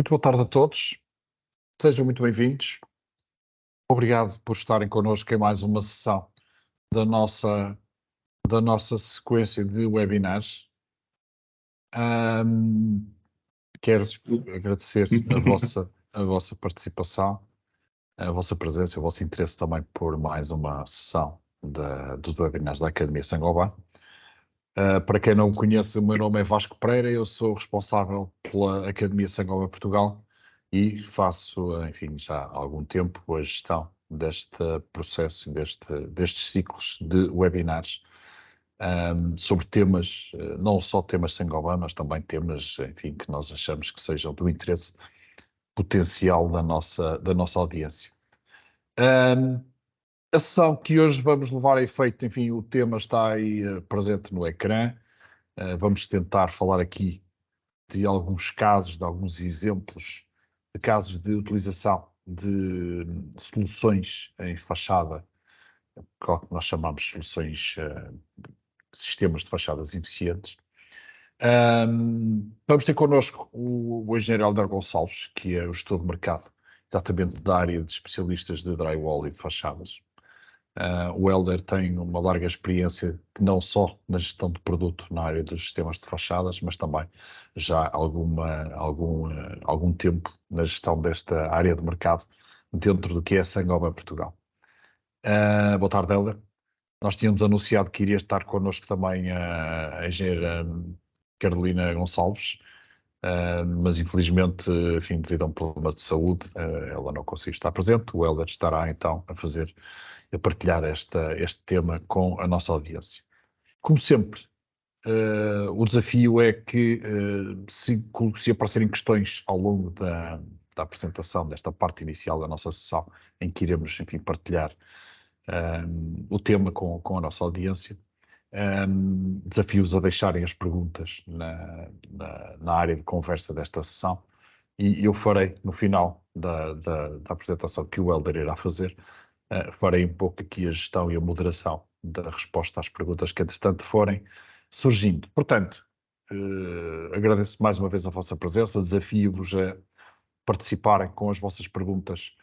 Muito boa tarde a todos, sejam muito bem-vindos. Obrigado por estarem connosco em mais uma sessão da nossa sequência de webinars. Quero agradecer a vossa participação, a vossa presença, o vosso interesse também por mais uma sessão dos webinars da Academia Saint-Gobain. Para quem não me conhece, o meu nome é Vasco Pereira, eu sou responsável pela Academia Saint-Gobain Portugal e faço, enfim, já há algum tempo a gestão deste processo, destes ciclos de webinars sobre temas, não só temas Saint-Gobain, mas também temas, enfim, que nós achamos que sejam do interesse potencial da nossa audiência. A sessão que hoje vamos levar a efeito, enfim, o tema está aí presente no ecrã. Vamos tentar falar aqui de alguns casos, de alguns exemplos de casos de utilização de soluções em fachada, que nós chamamos de soluções, sistemas de fachadas eficientes. Vamos ter connosco o engenheiro Hélder Gonçalves, que é o gestor de mercado, exatamente da área de especialistas de drywall e de fachadas. O Hélder tem uma larga experiência, não só na gestão de produto na área dos sistemas de fachadas, mas também já algum tempo na gestão desta área de mercado dentro do que é Saint-Gobain Portugal. Boa tarde, Hélder. Nós tínhamos anunciado que iria estar connosco também a engenheira Carolina Gonçalves, mas infelizmente, enfim, devido a um problema de saúde, ela não conseguiu estar presente. O Hélder estará então a partilhar este tema com a nossa audiência. Como sempre, o desafio é que se aparecerem questões ao longo da apresentação, desta parte inicial da nossa sessão, em que iremos, enfim, partilhar o tema com a nossa audiência, desafio-os a deixarem as perguntas na área de conversa desta sessão e eu farei, no final da apresentação que o Hélder irá fazer, farei um pouco aqui a gestão e a moderação da resposta às perguntas que, entretanto, forem surgindo. Portanto, agradeço mais uma vez a vossa presença, desafio-vos a participarem com as vossas perguntas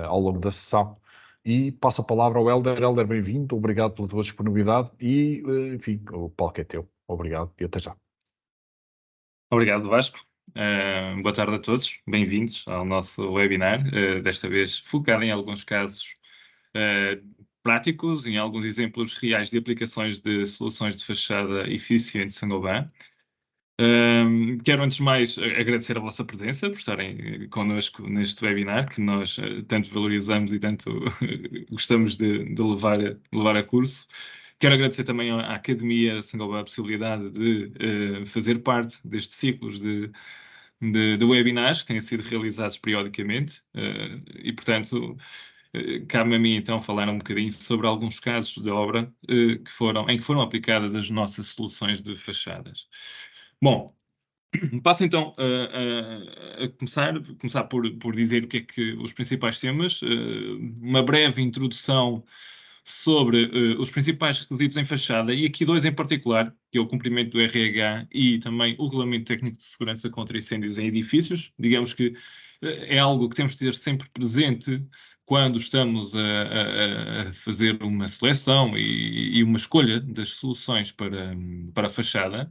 ao longo da sessão e passo a palavra ao Hélder. Hélder, bem-vindo, obrigado pela tua disponibilidade e, enfim, o palco é teu. Obrigado e até já. Obrigado, Vasco. Boa tarde a todos, bem-vindos ao nosso webinar, desta vez focado em alguns casos práticos, em alguns exemplos reais de aplicações de soluções de fachada eficiente Saint-Gobain. Quero, antes de mais, agradecer a vossa presença, por estarem connosco neste webinar, que nós tanto valorizamos e tanto gostamos de levar a curso. Quero agradecer também à Academia Saint-Gobain a possibilidade de fazer parte destes ciclos de webinars que têm sido realizados periodicamente e, portanto, cabe-me a mim então falar um bocadinho sobre alguns casos de obra em que foram aplicadas as nossas soluções de fachadas. Bom, passo então a começar por dizer o que é que os principais temas, uma breve introdução sobre os principais requisitos em fachada, e aqui dois em particular, que é o cumprimento do RH e também o Regulamento Técnico de Segurança contra Incêndios em Edifícios. Digamos que é algo que temos de ter sempre presente quando estamos a fazer uma seleção e uma escolha das soluções para a fachada.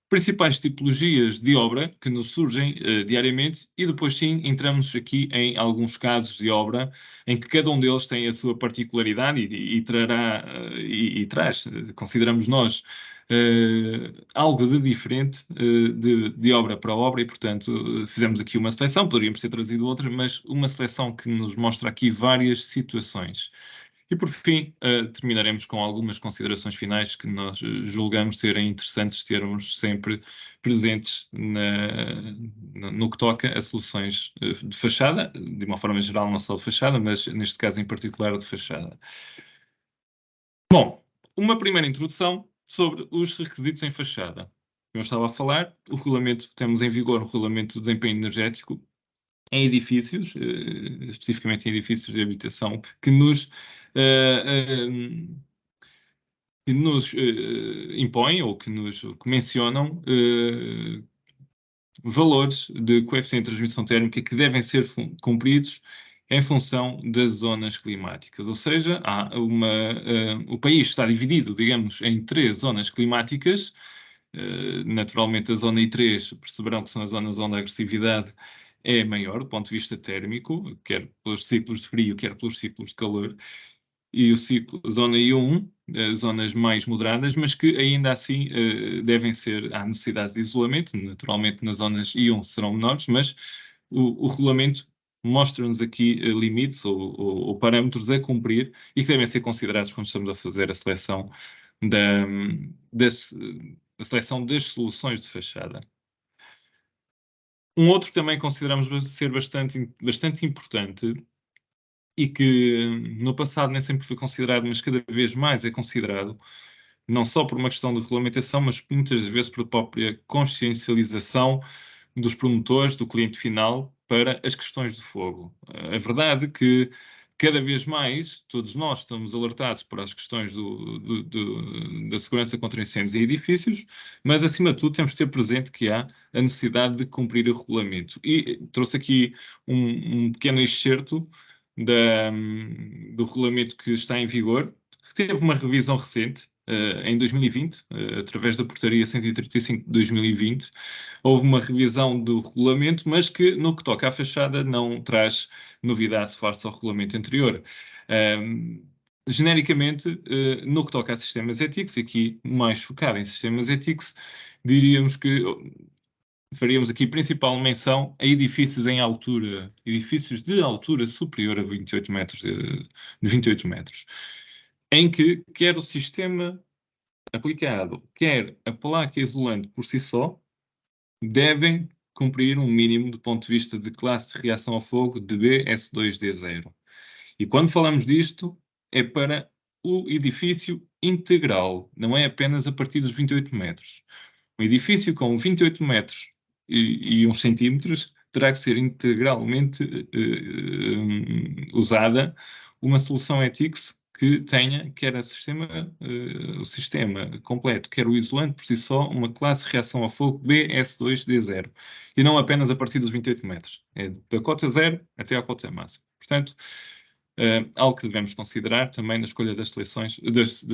Principais tipologias de obra que nos surgem diariamente e depois sim entramos aqui em alguns casos de obra em que cada um deles tem a sua particularidade e traz, consideramos nós, algo de diferente de obra para obra e, portanto, fizemos aqui uma seleção, poderíamos ter trazido outra, mas uma seleção que nos mostra aqui várias situações. E, por fim, terminaremos com algumas considerações finais que nós julgamos serem interessantes termos sempre presentes no que toca a soluções de fachada, de uma forma geral, não só de fachada, mas neste caso em particular de fachada. Bom, uma primeira introdução sobre os requisitos em fachada. Como eu estava a falar, o regulamento que temos em vigor, o Regulamento de Desempenho Energético, em edifícios, especificamente em edifícios de habitação, que nos impõem ou que mencionam valores de coeficiente de transmissão térmica que devem ser cumpridos em função das zonas climáticas. Ou seja, o país está dividido, digamos, em 3 zonas climáticas. Naturalmente, a zona I3, perceberão que são as zonas onde a agressividade é maior do ponto de vista térmico, quer pelos ciclos de frio, quer pelos ciclos de calor. E a zona I1, zonas mais moderadas, mas que ainda assim devem ser, há necessidades de isolamento. Naturalmente, nas zonas I1 serão menores, mas o regulamento mostra-nos aqui limites ou parâmetros a cumprir e que devem ser considerados quando estamos a fazer a seleção a seleção das soluções de fachada. Um outro que também consideramos ser bastante importante e que no passado nem sempre foi considerado, mas cada vez mais é considerado, não só por uma questão de regulamentação, mas muitas vezes por própria consciencialização dos promotores, do cliente final, para as questões de fogo. A verdade é que cada vez mais todos nós estamos alertados para as questões da segurança contra incêndios em edifícios, mas acima de tudo temos de ter presente que há a necessidade de cumprir o regulamento. E trouxe aqui um pequeno excerto do regulamento que está em vigor, que teve uma revisão recente, em 2020, através da portaria 135 de 2020, houve uma revisão do regulamento, mas que no que toca à fachada não traz novidade face ao regulamento anterior. Genericamente, no que toca a sistemas éticos, aqui mais focado em sistemas éticos, diríamos que faríamos aqui principal menção a edifícios de altura superior a 28 metros, 28 metros, em que quer o sistema aplicado, quer a placa isolante por si só, devem cumprir um mínimo do ponto de vista de classe de reação ao fogo de BS2D0. E quando falamos disto, é para o edifício integral, não é apenas a partir dos 28 metros. Um edifício com 28 metros e uns centímetros terá que ser integralmente usada uma solução ETICS que tenha, quer o sistema completo, quer o isolante por si só, uma classe de reação ao fogo BS2D0. E não apenas a partir dos 28 metros. É da cota 0 até à cota máxima. Portanto, algo que devemos considerar também na escolha das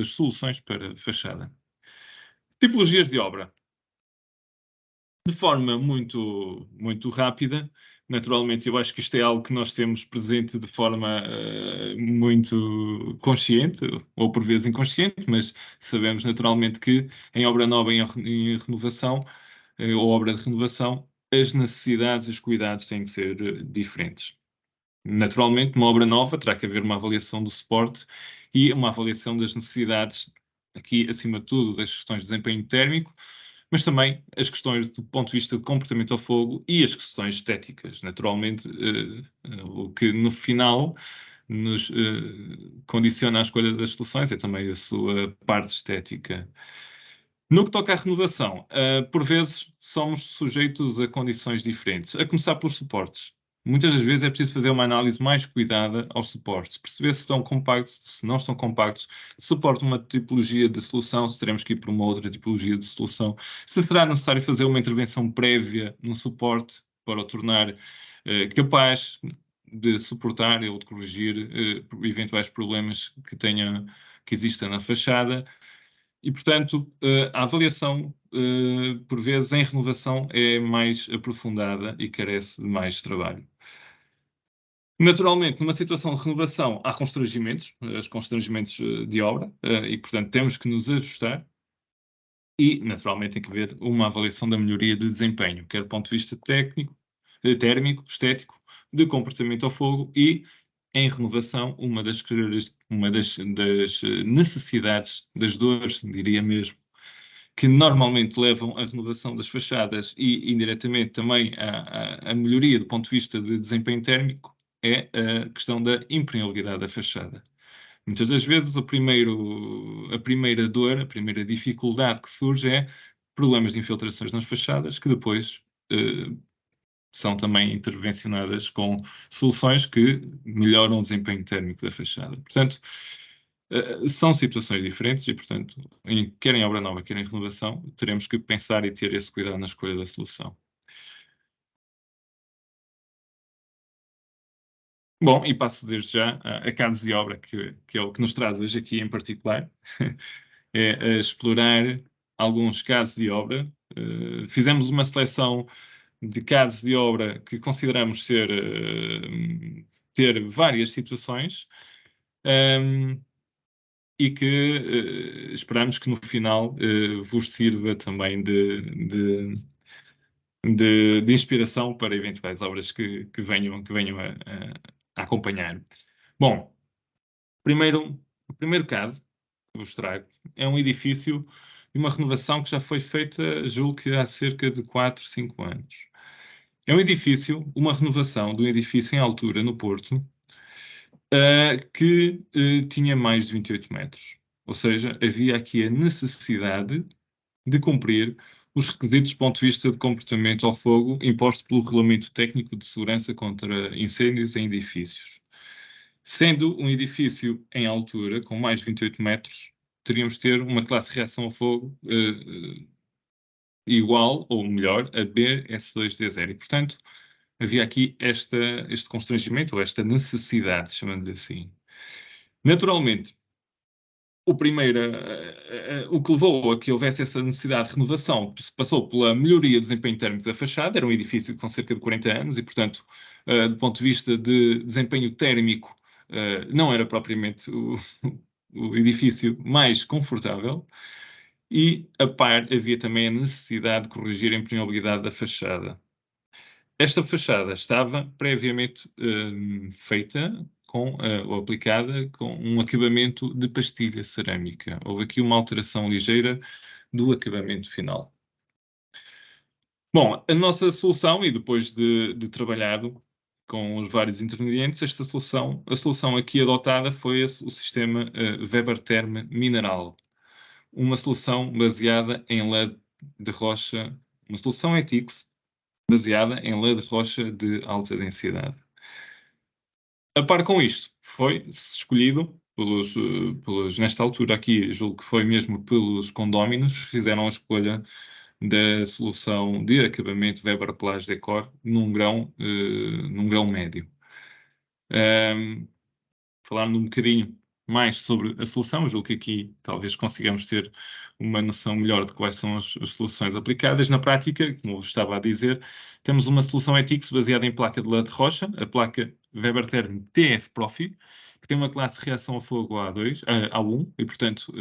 soluções para fachada. Tipologias de obra. De forma muito, muito rápida, naturalmente, eu acho que isto é algo que nós temos presente de forma muito consciente, ou por vezes inconsciente, mas sabemos naturalmente que em obra nova e em renovação, ou obra de renovação, as necessidades e os cuidados têm que ser diferentes. Naturalmente, uma obra nova terá que haver uma avaliação do suporte e uma avaliação das necessidades, aqui acima de tudo, das questões de desempenho térmico, mas também as questões do ponto de vista de comportamento ao fogo e as questões estéticas. Naturalmente, o que no final nos condiciona a escolha das soluções é também a sua parte estética. No que toca à renovação, por vezes somos sujeitos a condições diferentes, a começar pelos suportes. Muitas das vezes é preciso fazer uma análise mais cuidada aos suportes, perceber se estão compactos, se não estão compactos, se suportam uma tipologia de solução, se teremos que ir para uma outra tipologia de solução, se será necessário fazer uma intervenção prévia no suporte para o tornar capaz de suportar ou de corrigir eventuais problemas que existam na fachada. E, portanto, a avaliação, por vezes, em renovação é mais aprofundada e carece de mais trabalho. Naturalmente, numa situação de renovação, há constrangimentos, os constrangimentos de obra, e, portanto, temos que nos ajustar. E, naturalmente, tem que haver uma avaliação da melhoria de desempenho, quer do ponto de vista técnico, térmico, estético, de comportamento ao fogo e, em renovação, uma das necessidades, das dores, diria mesmo, que normalmente levam à renovação das fachadas e, indiretamente, também à melhoria do ponto de vista de desempenho térmico, é a questão da impermeabilidade da fachada. Muitas das vezes a primeira dor, a primeira dificuldade que surge é problemas de infiltrações nas fachadas, que depois são também intervencionadas com soluções que melhoram o desempenho térmico da fachada. Portanto, são situações diferentes e, portanto, quer em obra nova, quer em renovação, teremos que pensar e ter esse cuidado na escolha da solução. Bom, e passo desde já a casos de obra, que é o que nos traz hoje aqui em particular, é a explorar alguns casos de obra. Fizemos uma seleção de casos de obra que consideramos ter várias situações, e que esperamos que no final vos sirva também de inspiração para eventuais obras que venham a acompanhar. Bom, o primeiro caso que vos trago é um edifício de uma renovação que já foi feita, julgo que há cerca de 4, 5 anos. É um edifício, uma renovação de um edifício em altura no Porto, que tinha mais de 28 metros. Ou seja, havia aqui a necessidade de cumprir os requisitos do ponto de vista de comportamento ao fogo impostos pelo Regulamento Técnico de Segurança contra Incêndios em Edifícios. Sendo um edifício em altura, com mais de 28 metros, teríamos de ter uma classe de reação ao fogo igual ou melhor a BS2D0. E, portanto, havia aqui este constrangimento, ou esta necessidade, chamando-lhe assim. Naturalmente, o que levou a que houvesse essa necessidade de renovação passou pela melhoria do desempenho térmico da fachada. Era um edifício com cerca de 40 anos e, portanto, do ponto de vista de desempenho térmico, não era propriamente o edifício mais confortável. E, a par, havia também a necessidade de corrigir a impermeabilidade da fachada. Esta fachada estava previamente feita ou aplicada com um acabamento de pastilha cerâmica. Houve aqui uma alteração ligeira do acabamento final. Bom, a nossa solução, e depois de trabalhado com os vários intervenientes, a solução aqui adotada foi o sistema Weber-Therm Mineral. Uma solução baseada em LED de rocha, uma solução ETICS baseada em LED de rocha de alta densidade. A par com isto, foi escolhido nesta altura aqui, julgo que foi mesmo pelos condóminos, fizeram a escolha da solução de acabamento Weber Plage Decor num grão médio. Falando um bocadinho mais sobre a solução, julgo que aqui talvez consigamos ter uma noção melhor de quais são as soluções aplicadas. Na prática, como eu estava a dizer, temos uma solução ETICS baseada em placa de LED de rocha, a placa Weber-Therm TF Profi, que tem uma classe de reação ao fogo A1, e portanto,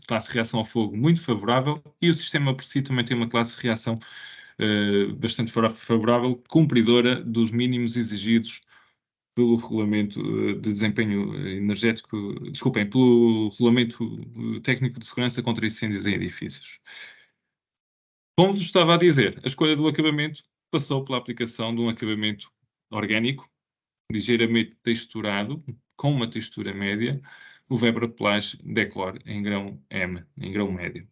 classe de reação ao fogo muito favorável, e o sistema por si também tem uma classe de reação bastante favorável, cumpridora dos mínimos exigidos pelo Regulamento de Desempenho Energético, desculpem, pelo Regulamento Técnico de Segurança contra Incêndios em Edifícios. Como vos estava a dizer, a escolha do acabamento passou pela aplicação de um acabamento orgânico, ligeiramente texturado, com uma textura média, o Weber Plage Decor em grão M, em grão médio,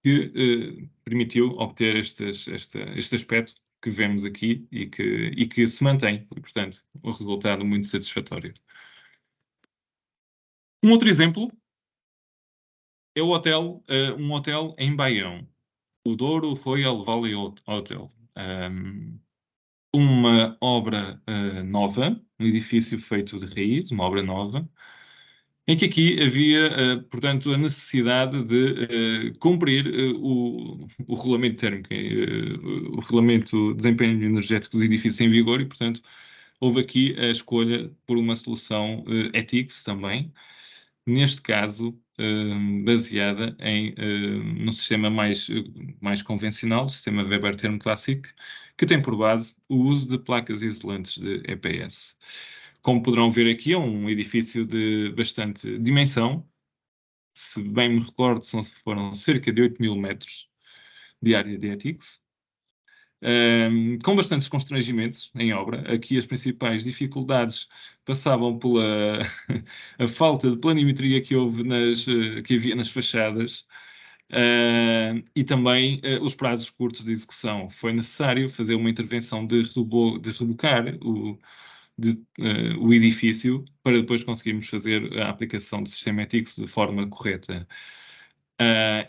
que permitiu obter este aspecto que vemos aqui e que se mantém, e, portanto, um resultado muito satisfatório. Um outro exemplo é um hotel em Baião, o Douro Royal Valley Hotel. Uma obra nova, um edifício feito de raiz, uma obra nova, em que aqui havia, portanto, a necessidade de cumprir o regulamento térmico, o regulamento de desempenho energético dos edifícios em vigor e, portanto, houve aqui a escolha por uma solução ETICS também, neste caso baseada num sistema mais convencional, o sistema Weber-Therm Classic, que tem por base o uso de placas isolantes de EPS. Como poderão ver aqui, é um edifício de bastante dimensão. Se bem me recordo, foram cerca de 8.000 metros de área de ETICS. Com bastantes constrangimentos em obra. Aqui as principais dificuldades passavam pela a falta de planimetria que havia nas fachadas. E também os prazos curtos de execução. Foi necessário fazer uma intervenção de rebocar o edifício para depois conseguirmos fazer a aplicação do sistema ETICS de forma correta.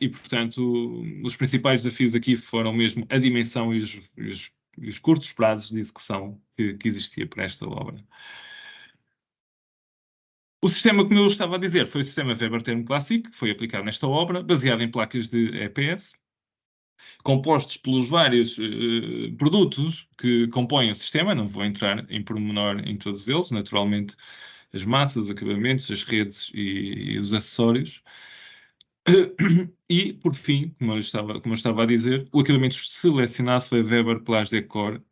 E, portanto, os principais desafios aqui foram mesmo a dimensão e os os curtos prazos de execução que existia para esta obra. O sistema, como eu estava a dizer, foi o sistema Weber Therm Classic, que foi aplicado nesta obra, baseado em placas de EPS, compostos pelos vários produtos que compõem o sistema. Não vou entrar em pormenor em todos eles, naturalmente as massas, os acabamentos, as redes e os acessórios. E, por fim, como eu estava a dizer, o acabamento selecionado foi a Weber Plage Decor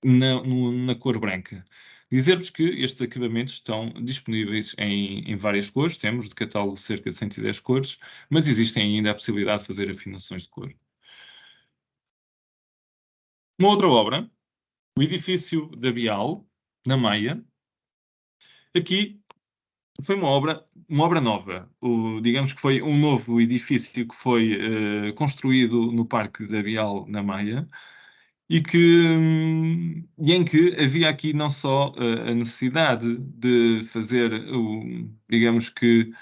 na cor branca. Dizer-vos que estes acabamentos estão disponíveis em várias cores, temos de catálogo cerca de 110 cores, mas existem ainda a possibilidade de fazer afinações de cor. Uma outra obra, o edifício da Bial, na Maia. Aqui foi uma obra nova. Digamos que foi um novo edifício que foi construído no Parque da Bial, na Maia, e em que havia aqui não só a necessidade de fazer, digamos que,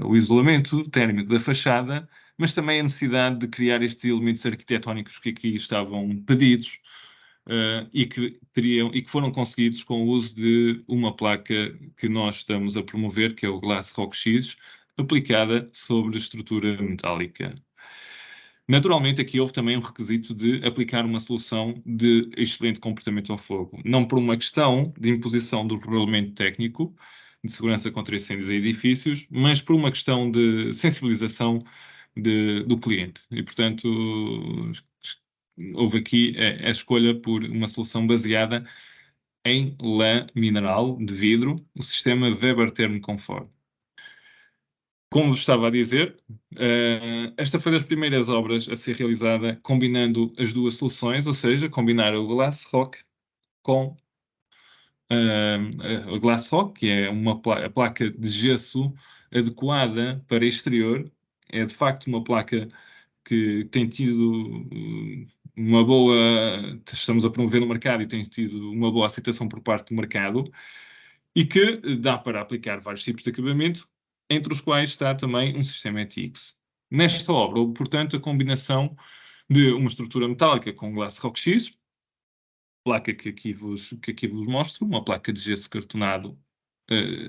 o isolamento térmico da fachada, mas também a necessidade de criar estes elementos arquitetónicos que aqui estavam pedidos, e que foram conseguidos com o uso de uma placa que nós estamos a promover, que é o Glass Rock X, aplicada sobre estrutura metálica. Naturalmente, aqui houve também um requisito de aplicar uma solução de excelente comportamento ao fogo. Não por uma questão de imposição do regulamento técnico de segurança contra incêndios em edifícios, mas por uma questão de sensibilização do cliente. E, portanto, houve aqui a escolha por uma solução baseada em lã mineral de vidro, o sistema Weber Therm Comfort. Como estava a dizer, esta foi das primeiras obras a ser realizada combinando as duas soluções, ou seja, combinar o Glass Rock com a Glass Rock, que é a placa de gesso adequada para exterior. É de facto uma placa que tem tido uma boa... Estamos a promover no mercado e tem tido uma boa aceitação por parte do mercado e que dá para aplicar vários tipos de acabamento, entre os quais está também um sistema ETX. Nesta obra, houve, portanto, a combinação de uma estrutura metálica com Glass Rock X, placa que aqui vos mostro, uma placa de gesso cartonado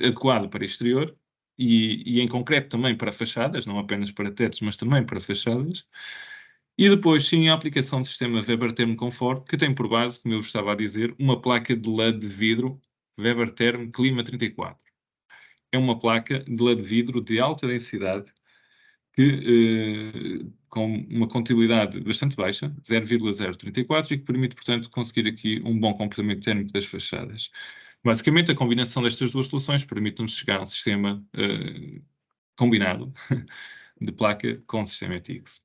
adequada para exterior e em concreto também para fachadas, não apenas para tetos, mas também para fachadas. E depois, sim, a aplicação do sistema Weber Therm Comfort, que tem por base, como eu estava a dizer, uma placa de lã de vidro Weber Therm Clima 34. É uma placa de lã de vidro de alta densidade com uma condutibilidade bastante baixa, 0,034, e que permite, portanto, conseguir aqui um bom comportamento térmico das fachadas. Basicamente, a combinação destas duas soluções permite-nos chegar a um sistema combinado de placa com sistema ETX.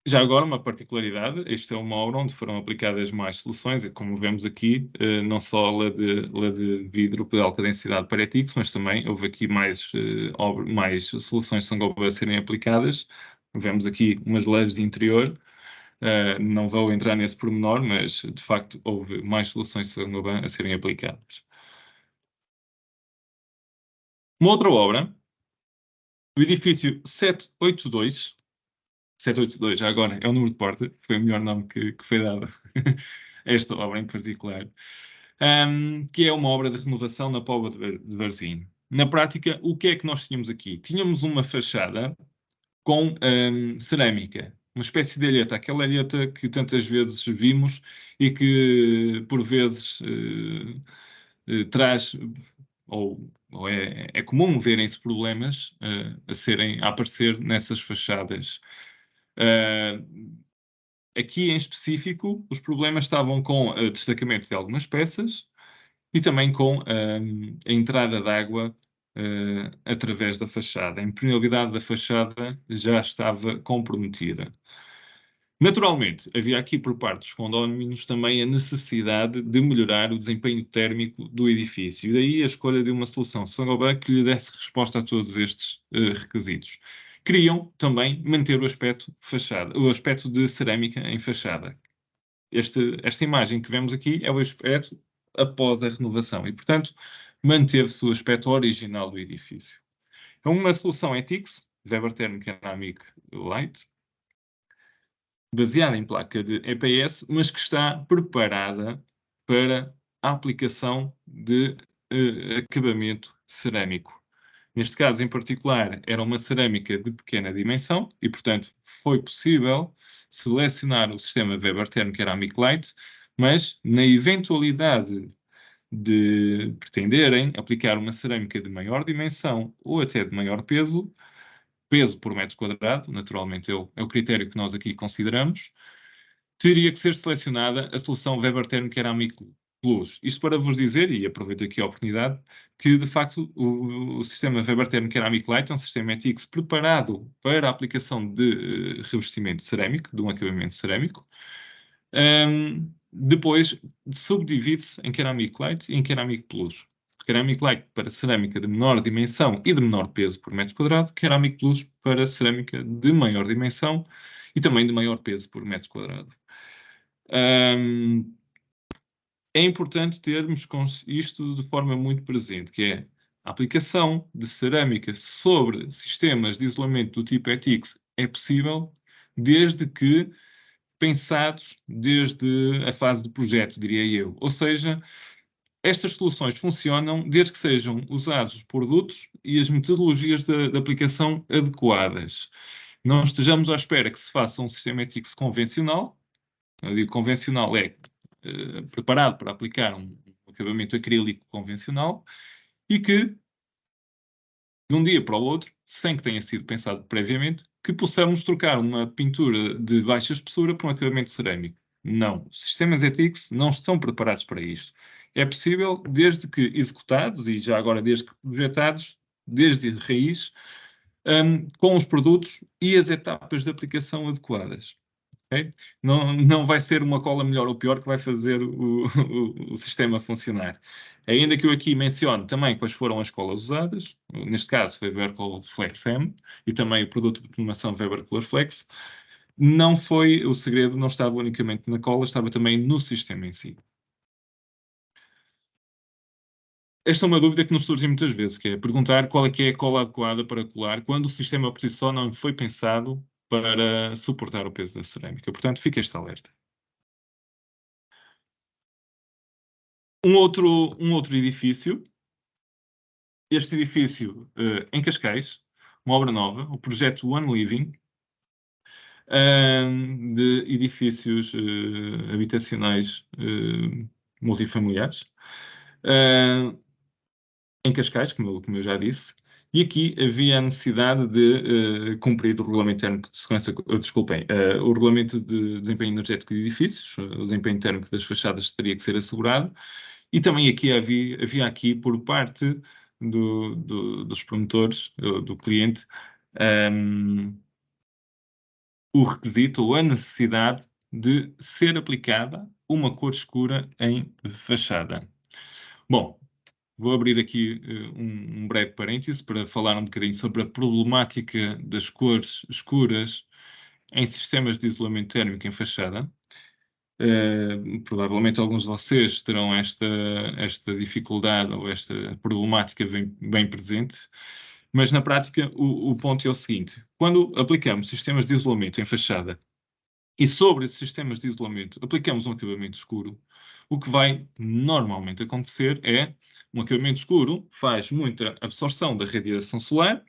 Já agora, uma particularidade, esta é uma obra onde foram aplicadas mais soluções, e como vemos aqui, não só lã de vidro de alta densidade para ETX, mas também houve aqui mais soluções de Saint-Gobain a serem aplicadas. Vemos aqui umas lãs de interior, não vou entrar nesse pormenor, mas de facto houve mais soluções de Saint-Gobain a serem aplicadas. Uma outra obra, o edifício 782, já agora é o número de porta, foi o melhor nome que foi dado a esta obra em particular, que é uma obra de renovação na Póvoa de Varzim. Na prática, o que é que nós tínhamos aqui? Tínhamos uma fachada com cerâmica, uma espécie de alheta, aquela alheta que tantas vezes vimos e que por vezes traz, ou é comum verem-se problemas a aparecer nessas fachadas. Aqui em específico, os problemas estavam com o destacamento de algumas peças e também com a entrada de água através da fachada. A impermeabilidade da fachada já estava comprometida. Naturalmente, havia aqui por parte dos condóminos também a necessidade de melhorar o desempenho térmico do edifício. E daí a escolha de uma solução Saint-Gobain que lhe desse resposta a todos estes requisitos. Queriam também manter o aspecto de cerâmica em fachada. Esta imagem que vemos aqui é o aspecto após a renovação e, portanto, manteve-se o aspecto original do edifício. É uma solução ETX, Weber Therm Ceramic Light, baseada em placa de EPS, mas que está preparada para a aplicação de acabamento cerâmico. Neste caso, em particular, era uma cerâmica de pequena dimensão e, portanto, foi possível selecionar o sistema Weber Therm Ceramic Light, mas na eventualidade de pretenderem aplicar uma cerâmica de maior dimensão ou até de maior peso por metro quadrado, naturalmente é o critério que nós aqui consideramos, teria que ser selecionada a solução Weber Therm Ceramic Plus. Isto para vos dizer, e aproveito aqui a oportunidade, que de facto o sistema Weber Therm Ceramic Light é um sistema ETICS preparado para a aplicação de revestimento cerâmico, de um acabamento cerâmico. Depois subdivide-se em Ceramic Light e em Ceramic Plus. Ceramic Light para cerâmica de menor dimensão e de menor peso por metro quadrado, Ceramic Plus para cerâmica de maior dimensão e também de maior peso por metro quadrado. É importante termos isto de forma muito presente, que é a aplicação de cerâmica sobre sistemas de isolamento do tipo ETICS é possível desde que pensados desde a fase de projeto, diria eu. Ou seja, estas soluções funcionam desde que sejam usados os produtos e as metodologias de aplicação adequadas. Não estejamos à espera que se faça um sistema ETICS convencional. Eu digo convencional é preparado para aplicar um acabamento acrílico convencional e que, de um dia para o outro, sem que tenha sido pensado previamente, que possamos trocar uma pintura de baixa espessura por um acabamento cerâmico. Não. Os sistemas ETICS não estão preparados para isto. É possível desde que executados, e já agora desde que projetados, desde raiz, com os produtos e as etapas de aplicação adequadas. Okay? Não vai ser uma cola melhor ou pior que vai fazer o sistema funcionar. Ainda que eu aqui mencione também quais foram as colas usadas, neste caso foi Weber Color Flex M e também o produto de formação Weber Color Flex, não foi, o segredo não estava unicamente na cola, estava também no sistema em si. Esta é uma dúvida que nos surge muitas vezes, que é perguntar qual é que é a cola adequada para colar quando o sistema por si só não foi pensado para suportar o peso da cerâmica. Portanto, fica este alerta. Um outro edifício, este edifício em Cascais, uma obra nova, o projeto One Living, de edifícios habitacionais multifamiliares, em Cascais, como eu já disse, e aqui havia a necessidade de cumprir o Regulamento Térmico de Segurança, desculpem, o Regulamento de Desempenho Energético de Edifícios, o desempenho térmico das fachadas teria que ser assegurado, e também aqui havia aqui, por parte dos promotores, do cliente, o requisito ou a necessidade de ser aplicada uma cor escura em fachada. Bom, vou abrir aqui um breve parêntese para falar um bocadinho sobre a problemática das cores escuras em sistemas de isolamento térmico em fachada. Provavelmente alguns de vocês terão esta dificuldade ou esta problemática bem presente, mas na prática o ponto é o seguinte: quando aplicamos sistemas de isolamento em fachada e sobre esses sistemas de isolamento aplicamos um acabamento escuro, o que vai normalmente acontecer é um acabamento escuro faz muita absorção da radiação solar.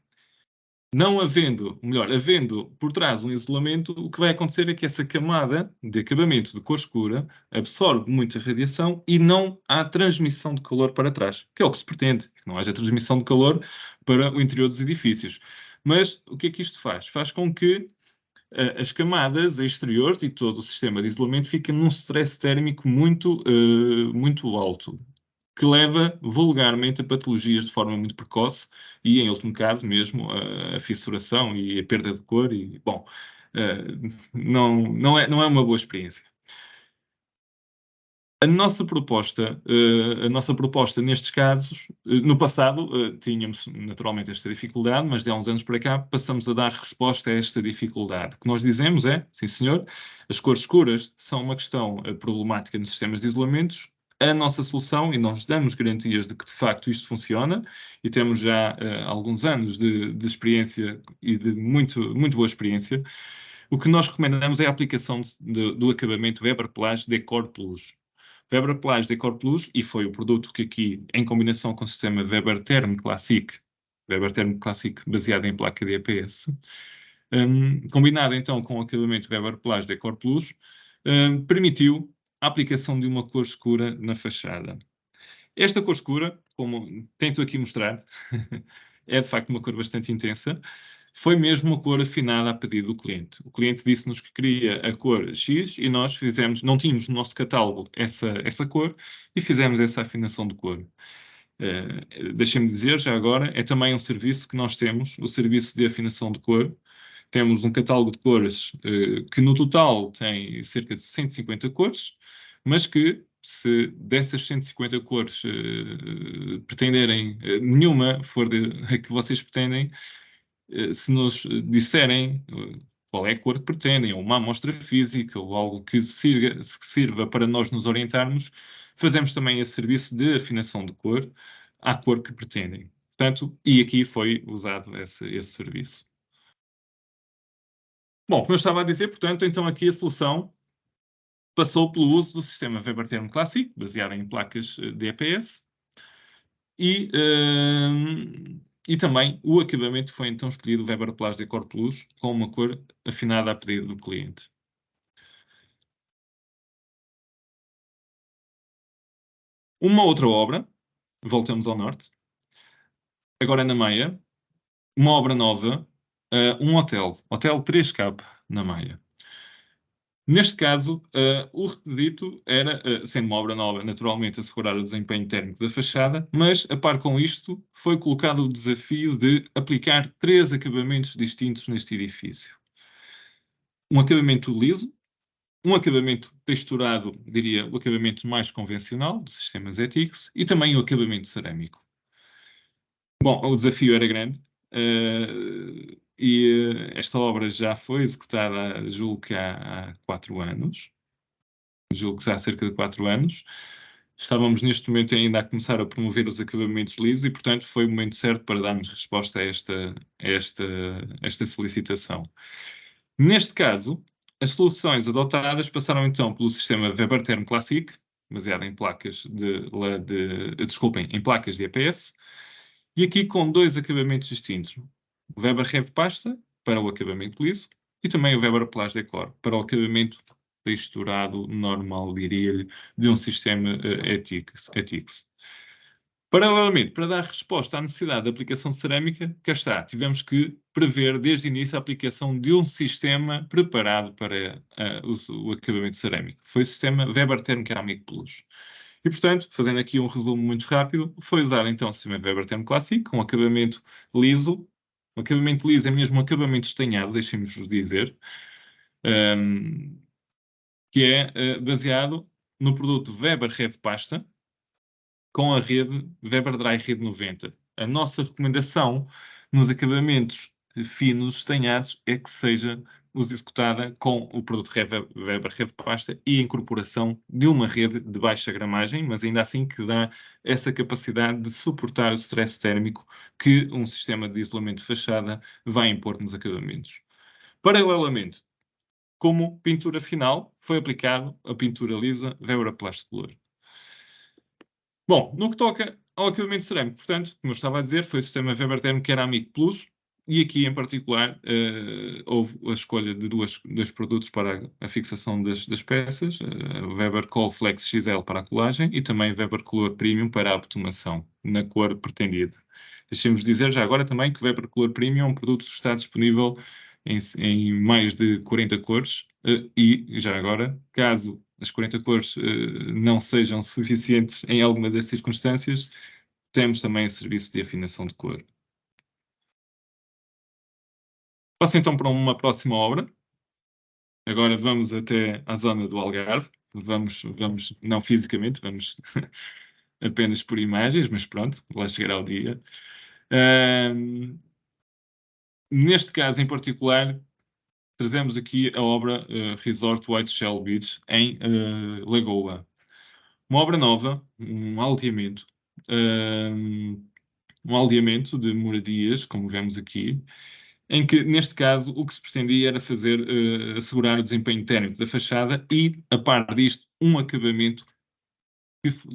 Não havendo, melhor, havendo por trás um isolamento, o que vai acontecer é que essa camada de acabamento de cor escura absorve muita radiação e não há transmissão de calor para trás, que é o que se pretende, que não haja transmissão de calor para o interior dos edifícios. Mas o que é que isto faz? Faz com que as camadas exteriores e todo o sistema de isolamento fiquem num stress térmico muito alto, que leva vulgarmente a patologias de forma muito precoce e, em último caso, mesmo a fissuração e a perda de cor. E, bom, não é uma boa experiência. A nossa proposta nestes casos, no passado, tínhamos naturalmente esta dificuldade, mas de há uns anos para cá passamos a dar resposta a esta dificuldade. O que nós dizemos é, sim senhor, as cores escuras são uma questão problemática nos sistemas de isolamentos. A nossa solução, e nós damos garantias de que de facto isto funciona, e temos já alguns anos de experiência e de muito boa experiência, o que nós recomendamos é a aplicação do acabamento Weber Plage Decor Plus. Weber Plage Decor Plus, e foi o produto que aqui, em combinação com o sistema Weber Therm Classic baseado em placa de EPS, combinado então com o acabamento Weber Plage Decor Plus, permitiu a aplicação de uma cor escura na fachada. Esta cor escura, como tento aqui mostrar, é de facto uma cor bastante intensa. Foi mesmo uma cor afinada a pedido do cliente. O cliente disse-nos que queria a cor X e nós não tínhamos no nosso catálogo essa cor e fizemos essa afinação de cor. Deixem-me dizer, já agora, é também um serviço que nós temos, o serviço de afinação de cor. Temos um catálogo de cores que no total tem cerca de 150 cores, mas que se dessas 150 cores pretenderem, nenhuma for a que vocês pretendem, se nos disserem qual é a cor que pretendem, ou uma amostra física, ou algo que sirva para nós nos orientarmos, fazemos também esse serviço de afinação de cor à cor que pretendem. Portanto, e aqui foi usado esse serviço. Bom, como eu estava a dizer, portanto, então aqui a solução passou pelo uso do sistema Weber Therm Classic, baseado em placas de EPS, e também o acabamento foi então escolhido Weber Plage Decor Plus, com uma cor afinada a pedido do cliente. Uma outra obra, voltamos ao norte, agora na Maia, uma obra nova, um hotel 3K na Maia. Neste caso, o requisito era, sendo uma obra nova, naturalmente assegurar o desempenho térmico da fachada, mas, a par com isto, foi colocado o desafio de aplicar 3 acabamentos distintos neste edifício. Um acabamento liso, um acabamento texturado, diria, o acabamento mais convencional, dos sistemas ETICS, e também o acabamento cerâmico. Bom, o desafio era grande, e esta obra já foi executada, julgo que há 4 anos. Julgo que há cerca de 4 anos. Estávamos neste momento ainda a começar a promover os acabamentos lisos e, portanto, foi o momento certo para darmos resposta a esta solicitação. Neste caso, as soluções adotadas passaram então pelo sistema Weber Therm Classic, baseado em placas em placas de EPS, e aqui com 2 acabamentos distintos. O Weber Rev Pasta, para o acabamento liso, e também o Weber Plage Decor, para o acabamento texturado normal, diria-lhe, de um sistema ETICS. Paralelamente, para dar resposta à necessidade de aplicação de cerâmica, cá está, tivemos que prever desde o início a aplicação de um sistema preparado para o acabamento cerâmico. Foi o sistema Weber Therm Ceramic Plus. E, portanto, fazendo aqui um resumo muito rápido, foi usado então o sistema Weber Therm Classic, com acabamento liso. O acabamento liso é mesmo um acabamento estanhado, deixem-me dizer, que é baseado no produto Weber Rev Pasta, com a rede Weber Dry Rede 90. A nossa recomendação nos acabamentos finos, estanhados, é que seja executada com o produto Weber Rev Pasta e a incorporação de uma rede de baixa gramagem, mas ainda assim que dá essa capacidade de suportar o stress térmico que um sistema de isolamento de fachada vai impor nos acabamentos. Paralelamente, como pintura final, foi aplicado a pintura lisa Weber Plastcolor. Bom, no que toca ao acabamento cerâmico, portanto, como eu estava a dizer, foi o sistema Weber Therm Ceramic Plus, e aqui em particular houve a escolha de dois produtos para a fixação das peças, Weber Col Flex XL para a colagem e também Weber Color Premium para a abotomação, na cor pretendida. Deixemos dizer já agora também que o Weber Color Premium é um produto que está disponível em mais de 40 cores, e já agora, caso as 40 cores não sejam suficientes em alguma das circunstâncias, temos também o serviço de afinação de cor. Passo então para uma próxima obra. Agora vamos até à zona do Algarve. Vamos não fisicamente, vamos apenas por imagens, mas pronto, lá chegará o dia. Neste caso em particular, trazemos aqui a obra Resort White Shell Beach em Lagoa. Uma obra nova, um aldeamento de moradias, como vemos aqui, em que, neste caso, o que se pretendia era assegurar o desempenho térmico da fachada e, a par disto, um acabamento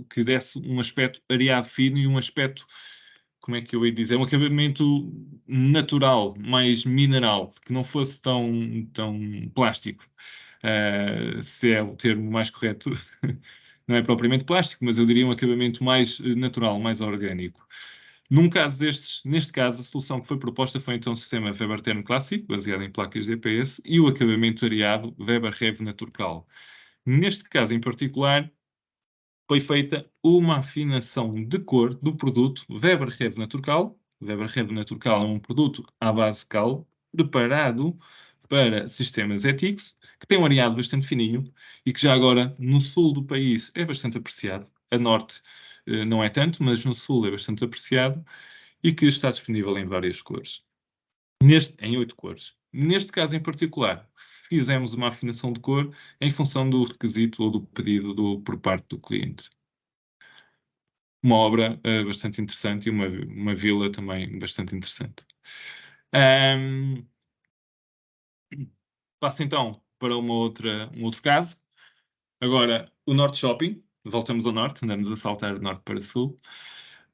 que desse um aspecto areado fino e um aspecto, como é que eu ia dizer, um acabamento natural, mais mineral, que não fosse tão plástico. Se é o termo mais correto, não é propriamente plástico, mas eu diria um acabamento mais natural, mais orgânico. Neste caso, a solução que foi proposta foi então o sistema Weber Therm clássico, baseado em placas DPS, e o acabamento areado Weber Rev Naturcal. Neste caso em particular, foi feita uma afinação de cor do produto Weber Rev Naturcal. Weber Rev Naturcal é um produto à base cal, preparado para sistemas ETICS, que tem um areado bastante fininho e que já agora no sul do país é bastante apreciado. A norte não é tanto, mas no sul é bastante apreciado e que está disponível em várias cores. Em 8 cores. Neste caso em particular, fizemos uma afinação de cor em função do requisito ou do pedido por parte do cliente. Uma obra bastante interessante e uma vila também bastante interessante. Passo então para um outro caso. Agora, o Norte Shopping. Voltamos ao Norte, andamos a saltar de Norte para Sul.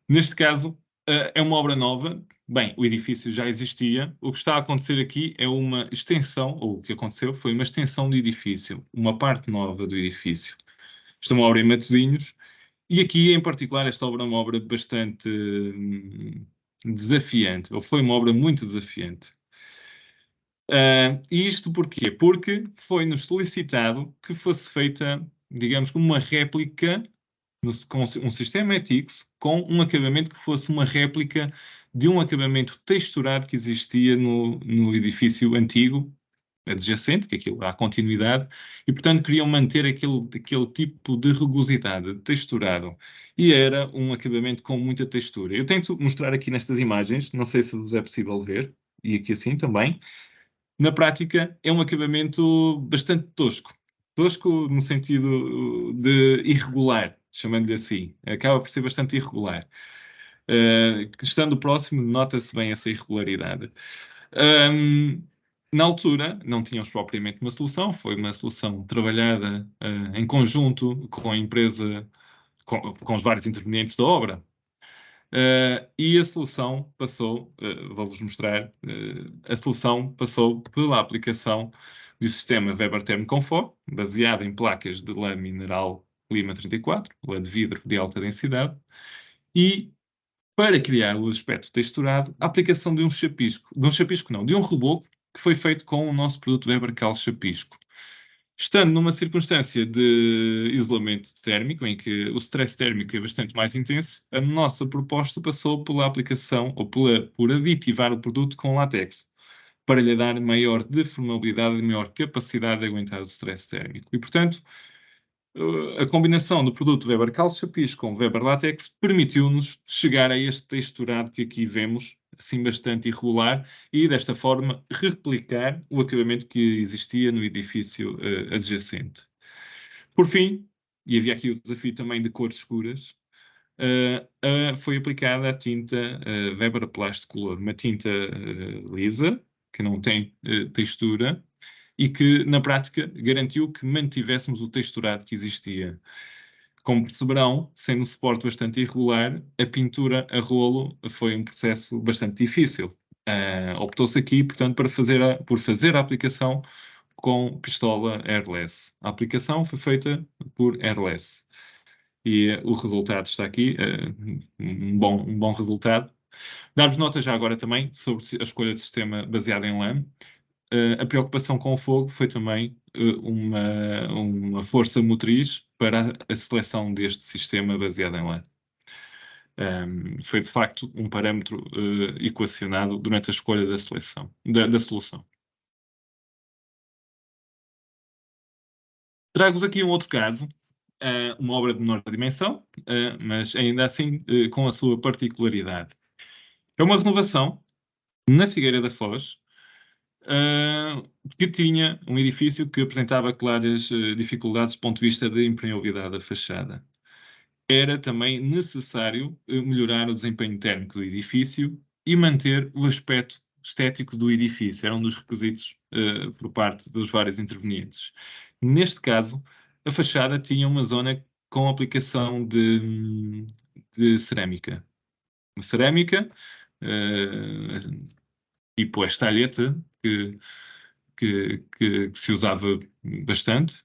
Neste caso, é uma obra nova. Bem, o edifício já existia. O que está a acontecer aqui é uma extensão, ou o que aconteceu foi uma extensão do edifício, uma parte nova do edifício. Isto é uma obra em Matosinhos. E aqui, em particular, esta obra é uma obra bastante desafiante, ou foi uma obra muito desafiante. E isto porquê? Porque foi-nos solicitado que fosse feita, digamos, uma réplica, com um sistema ETICS, com um acabamento que fosse uma réplica de um acabamento texturado que existia no edifício antigo, adjacente, que aquilo há continuidade, e portanto queriam manter aquele tipo de rugosidade, texturado. E era um acabamento com muita textura. Eu tento mostrar aqui nestas imagens, não sei se vos é possível ver, e aqui assim também. Na prática, é um acabamento bastante tosco. Tosco no sentido de irregular, chamando-lhe assim. Acaba por ser bastante irregular. Estando próximo, nota-se bem essa irregularidade. Na altura, não tínhamos propriamente uma solução, foi uma solução trabalhada em conjunto com a empresa, com os vários intervenientes da obra. E a solução passou, vou-vos mostrar, a solução passou pela aplicação do sistema Weber Therm Comfort, baseado em placas de lã mineral Lima 34, lã de vidro de alta densidade, e para criar o aspecto texturado, a aplicação de um reboco que foi feito com o nosso produto Weber Cal Chapisco. Estando numa circunstância de isolamento térmico, em que o stress térmico é bastante mais intenso, a nossa proposta passou pela aplicação, ou por aditivar o produto com látex, para lhe dar maior deformabilidade e maior capacidade de aguentar o stress térmico. E, portanto, a combinação do produto Weber Cal Chapisco com Weber Latex permitiu-nos chegar a este texturado que aqui vemos, assim bastante irregular, e desta forma replicar o acabamento que existia no edifício adjacente. Por fim, e havia aqui o desafio também de cores escuras, foi aplicada a tinta Weber Plast Color, uma tinta lisa, que não tem textura, e que, na prática, garantiu que mantivéssemos o texturado que existia. Como perceberão, sendo um suporte bastante irregular, a pintura a rolo foi um processo bastante difícil. Optou-se aqui, portanto, por fazer a aplicação com pistola airless. A aplicação foi feita por airless. E o resultado está aqui, um bom resultado. Dar-vos nota já agora também sobre a escolha de sistema baseado em lã. A preocupação com o fogo foi também uma força motriz para a seleção deste sistema baseado em lã. Foi de facto um parâmetro equacionado durante a escolha da solução. Trago-vos aqui um outro caso, uma obra de menor dimensão, mas ainda assim com a sua particularidade. É uma renovação na Figueira da Foz, que tinha um edifício que apresentava claras dificuldades do ponto de vista da impermeabilidade da fachada. Era também necessário melhorar o desempenho térmico do edifício e manter o aspecto estético do edifício, era um dos requisitos por parte dos vários intervenientes. Neste caso, a fachada tinha uma zona com aplicação de cerâmica. Uma cerâmica, tipo esta alheta, que se usava bastante.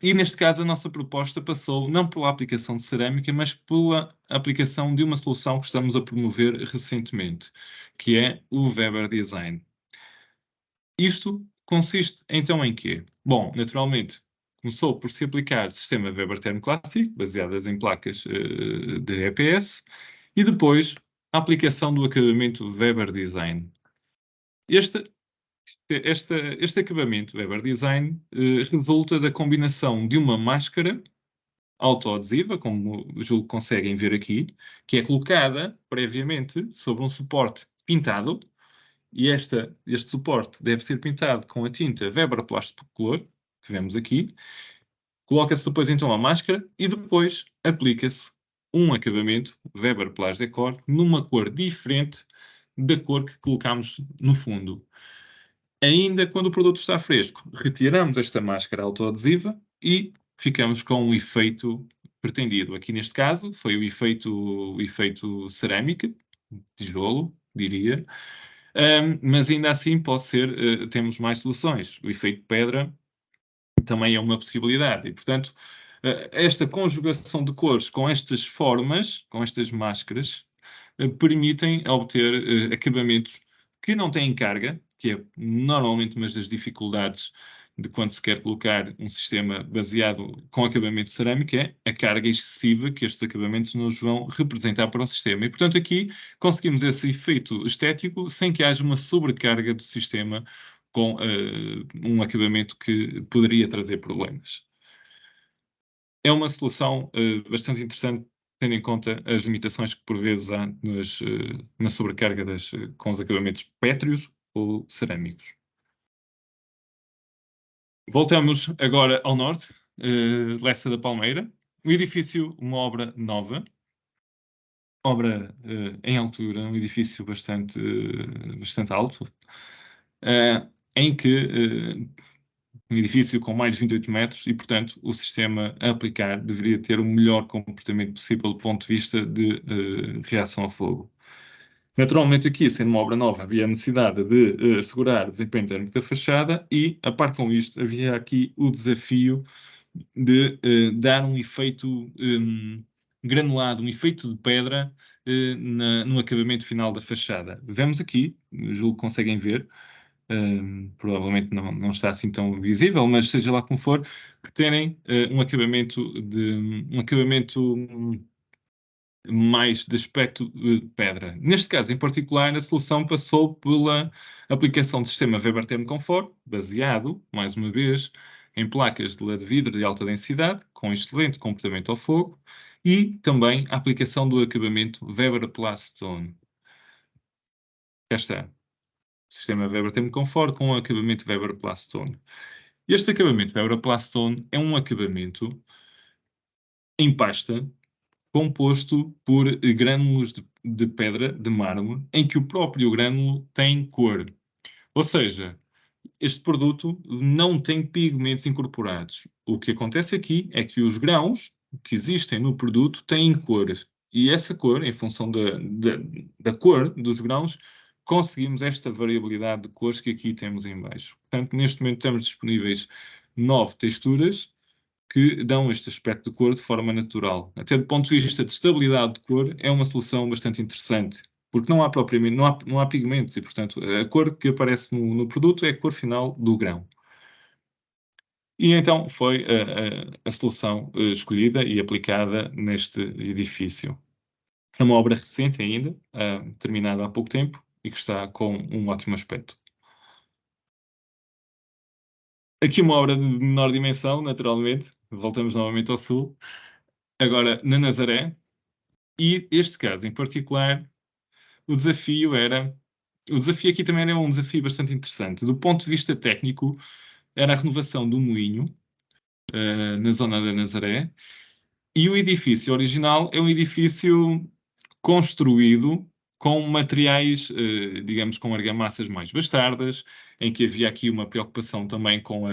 E neste caso a nossa proposta passou não pela aplicação de cerâmica, mas pela aplicação de uma solução que estamos a promover recentemente, que é o Weber Design. Isto consiste então em quê? Bom, naturalmente, começou por se aplicar sistema Weber Therm Classic, baseadas em placas de EPS, e depois a aplicação do acabamento Weber Design. Este acabamento Weber Design resulta da combinação de uma máscara autoadesiva, como julgo que conseguem ver aqui, que é colocada previamente sobre um suporte pintado, e este suporte deve ser pintado com a tinta Weber Plastcolor, que vemos aqui. Coloca-se depois então a máscara e depois aplica-se um acabamento Weber Plast Decor numa cor diferente da cor que colocamos no fundo. Ainda quando o produto está fresco, retiramos esta máscara autoadesiva e ficamos com o efeito pretendido. Aqui neste caso foi o efeito cerâmica, tijolo, diria. Mas ainda assim pode ser, temos mais soluções. O efeito pedra também é uma possibilidade. E, portanto, esta conjugação de cores com estas formas, com estas máscaras, permitem obter acabamentos que não têm carga, que é normalmente uma das dificuldades de quando se quer colocar um sistema baseado com acabamento cerâmico, é a carga excessiva que estes acabamentos nos vão representar para o sistema. E, portanto, aqui conseguimos esse efeito estético sem que haja uma sobrecarga do sistema com um acabamento que poderia trazer problemas. É uma solução bastante interessante, tendo em conta as limitações que por vezes há na sobrecarga com os acabamentos pétreos ou cerâmicos. Voltamos agora ao norte, Lessa da Palmeira. O edifício, uma obra nova, obra em altura, um edifício bastante alto, em que um edifício com mais de 28 metros e, portanto, o sistema a aplicar deveria ter o melhor comportamento possível do ponto de vista de reação a fogo. Naturalmente, aqui, sendo uma obra nova, havia a necessidade de assegurar o desempenho térmico da fachada e, a par com isto, havia aqui o desafio de dar um efeito granulado, um efeito de pedra no acabamento final da fachada. Vemos aqui, julgo que conseguem ver, provavelmente não está assim tão visível, mas seja lá como for, que terem um acabamento mais de aspecto de pedra. Neste caso, em particular, a solução passou pela aplicação de sistema Weber Therm Comfort, baseado, mais uma vez, em placas de LED vidro de alta densidade, com excelente comportamento ao fogo, e também a aplicação do acabamento Weber Plastone. Cá está. Sistema Weber Therm Comfort com o acabamento Weber Plastone. Este acabamento Weber Plastone é um acabamento em pasta composto por grânulos de pedra, de mármore, em que o próprio grânulo tem cor. Ou seja, este produto não tem pigmentos incorporados. O que acontece aqui é que os grãos que existem no produto têm cor. E essa cor, em função da cor dos grãos, conseguimos esta variabilidade de cores que aqui temos em baixo. Portanto, neste momento temos disponíveis 9 texturas que dão este aspecto de cor de forma natural. Até do ponto de vista de estabilidade de cor, é uma solução bastante interessante, porque não há propriamente, não há pigmentos e, portanto, a cor que aparece no produto é a cor final do grão. E então foi a solução escolhida e aplicada neste edifício. É uma obra recente ainda, terminada há pouco tempo, e que está com um ótimo aspecto. Aqui uma obra de menor dimensão, naturalmente. Voltamos novamente ao sul. Agora, na Nazaré. E este caso em particular, o desafio aqui também era um desafio bastante interessante. Do ponto de vista técnico, era a renovação do moinho, na zona da Nazaré. E o edifício original é um edifício construído com materiais, digamos, com argamassas mais bastardas, em que havia aqui uma preocupação também com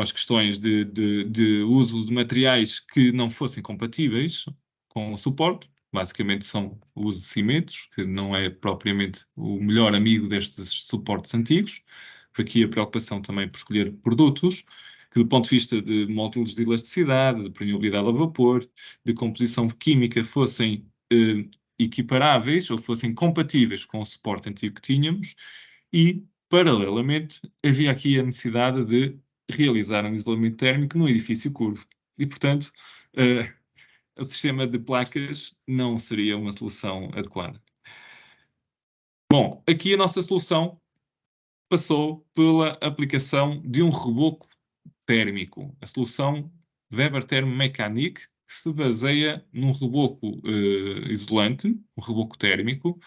as questões de uso de materiais que não fossem compatíveis com o suporte. Basicamente são o uso de cimentos, que não é propriamente o melhor amigo destes suportes antigos. Foi aqui a preocupação também por escolher produtos que, do ponto de vista de módulos de elasticidade, de permeabilidade ao vapor, de composição química, fossem equiparáveis ou fossem compatíveis com o suporte antigo que tínhamos e, paralelamente, havia aqui a necessidade de realizar um isolamento térmico num edifício curvo. E, portanto, o sistema de placas não seria uma solução adequada. Bom, aqui a nossa solução passou pela aplicação de um reboco térmico. A solução Weber Thermomechanic se baseia num reboco isolante, um reboco térmico,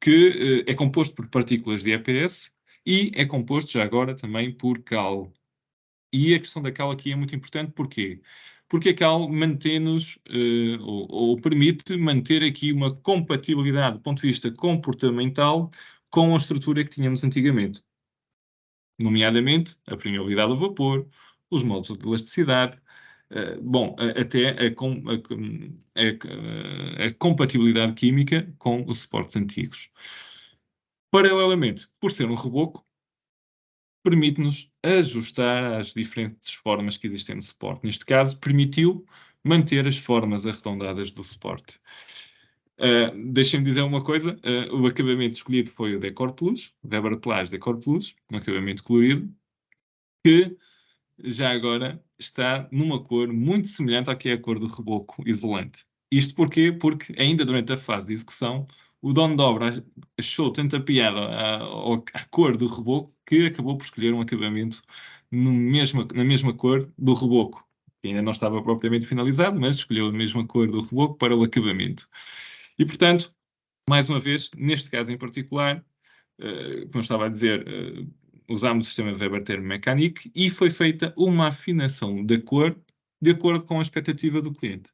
que é composto por partículas de EPS e é composto já agora também por cal. E a questão da cal aqui é muito importante, porquê? Porque a cal mantém-nos, ou permite manter aqui uma compatibilidade do ponto de vista comportamental com a estrutura que tínhamos antigamente. Nomeadamente, a permeabilidade ao vapor, os módulos de elasticidade, até a compatibilidade química com os suportes antigos. Paralelamente, por ser um reboco, permite-nos ajustar às diferentes formas que existem no suporte. Neste caso, permitiu manter as formas arredondadas do suporte. Deixem-me dizer uma coisa, o acabamento escolhido foi o Decor Plus, Weber Plus Decor Plus, um acabamento colorido, que já agora está numa cor muito semelhante à que é a cor do reboco isolante. Isto porquê? Porque ainda durante a fase de execução, o dono de obra achou tanta piada à cor do reboco que acabou por escolher um acabamento na mesma cor do reboco, que ainda não estava propriamente finalizado, mas escolheu a mesma cor do reboco para o acabamento. E, portanto, mais uma vez, neste caso em particular, como eu estava a dizer, usámos o sistema Weber Thermomechanic e foi feita uma afinação da cor de acordo com a expectativa do cliente.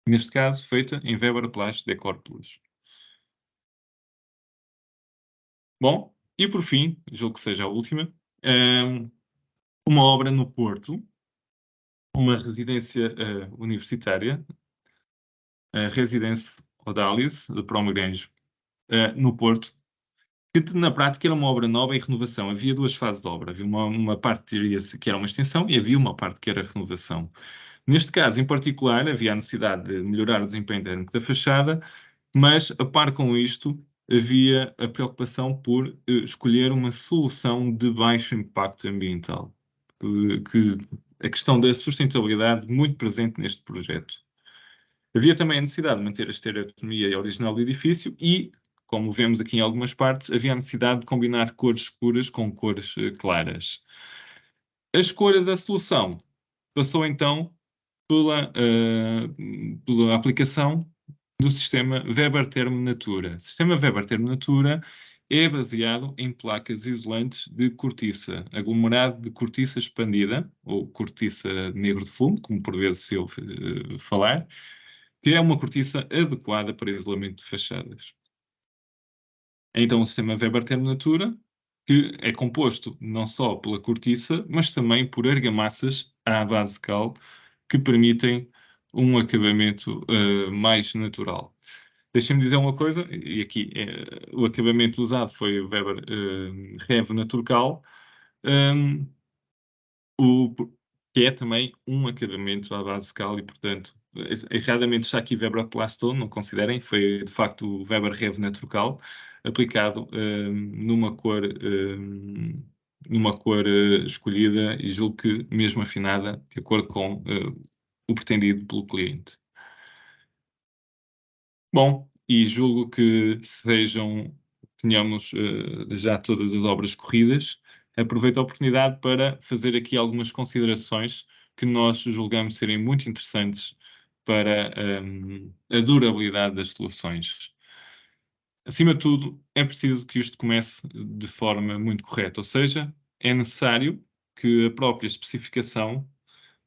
Neste caso, feita em Weber Plus Decor Plus. Bom, e por fim, julgo que seja a última, uma obra no Porto, uma residência universitária, a Residência Odalis, de Promegranjo, no Porto, que na prática era uma obra nova em renovação. Havia duas fases de obra. Havia uma parte que era uma extensão e havia uma parte que era renovação. Neste caso, em particular, havia a necessidade de melhorar o desempenho térmico da fachada, mas, a par com isto, havia a preocupação por escolher uma solução de baixo impacto ambiental. A questão da sustentabilidade muito presente neste projeto. Havia também a necessidade de manter a estereotomia original do edifício e, como vemos aqui em algumas partes, havia a necessidade de combinar cores escuras com cores claras. A escolha da solução passou então pela aplicação do sistema Weber Thermo Natura. O sistema Weber Thermo Natura é baseado em placas isolantes de cortiça, aglomerado de cortiça expandida, ou cortiça negro de fumo, como por vezes se ouve falar, que é uma cortiça adequada para isolamento de fachadas. Então, o sistema Weber Thermo Natura, que é composto não só pela cortiça, mas também por argamassas à base de cal, que permitem um acabamento mais natural. Deixem-me dizer uma coisa, e aqui o acabamento usado foi o Weber Rev Naturcal, que é também um acabamento à base de cal e, portanto, erradamente está aqui Weber Plastone, não considerem, foi de facto o Weber Rev Naturcal, aplicado numa cor escolhida e julgo que mesmo afinada de acordo com o pretendido pelo cliente. Bom, e julgo que tenhamos já todas as obras corridas. Aproveito a oportunidade para fazer aqui algumas considerações que nós julgamos serem muito interessantes para a durabilidade das soluções. Acima de tudo, é preciso que isto comece de forma muito correta, ou seja, é necessário que a própria especificação,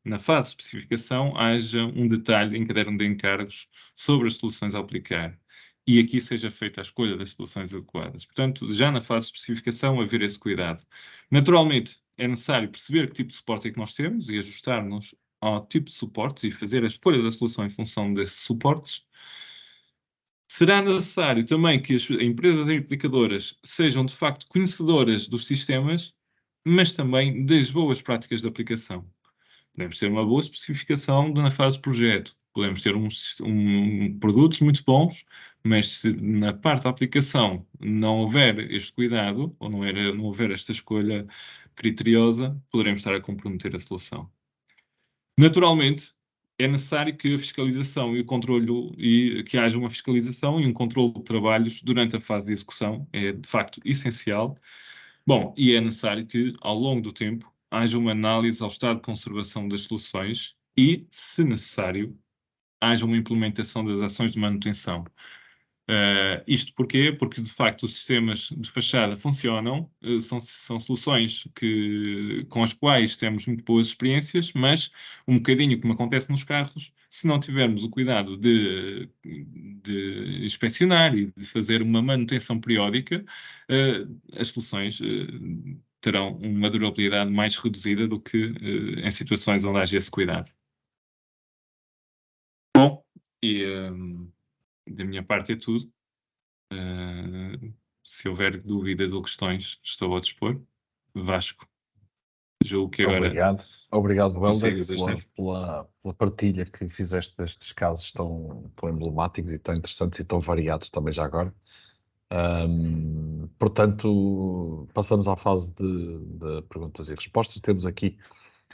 na fase de especificação, haja um detalhe em caderno de encargos sobre as soluções a aplicar. e aqui seja feita a escolha das soluções adequadas. Portanto, já na fase de especificação, haver esse cuidado. Naturalmente, é necessário perceber que tipo de suporte é que nós temos e ajustar-nos ao tipo de suportes e fazer a escolha da solução em função desses suportes. Será necessário também que as empresas implicadoras sejam, de facto, conhecedoras dos sistemas, mas também das boas práticas de aplicação. Podemos ter uma boa especificação na fase de projeto. Podemos ter produtos muito bons, mas se na parte da aplicação não houver este cuidado, ou não houver esta escolha criteriosa, poderemos estar a comprometer a solução. Naturalmente, é necessário que a fiscalização e o controle, e que haja uma fiscalização e um controle de trabalhos durante a fase de execução, é de facto essencial. Bom, e é necessário que, ao longo do tempo, haja uma análise ao estado de conservação das soluções e, se necessário, haja uma implementação das ações de manutenção. Isto porquê? Porque, de facto, os sistemas de fachada funcionam, são soluções com as quais temos muito boas experiências, mas um bocadinho como acontece nos carros, se não tivermos o cuidado de inspecionar e de fazer uma manutenção periódica, as soluções terão uma durabilidade mais reduzida do que em situações onde haja esse cuidado. Bom, e da minha parte é tudo. Se houver dúvidas ou questões, estou ao dispor. Vasco, julgo que agora Obrigado, Helder, consigas ajudar. pela partilha que fizeste destes casos tão emblemáticos e tão interessantes e tão variados também já agora. Portanto, passamos à fase de perguntas e respostas. Temos aqui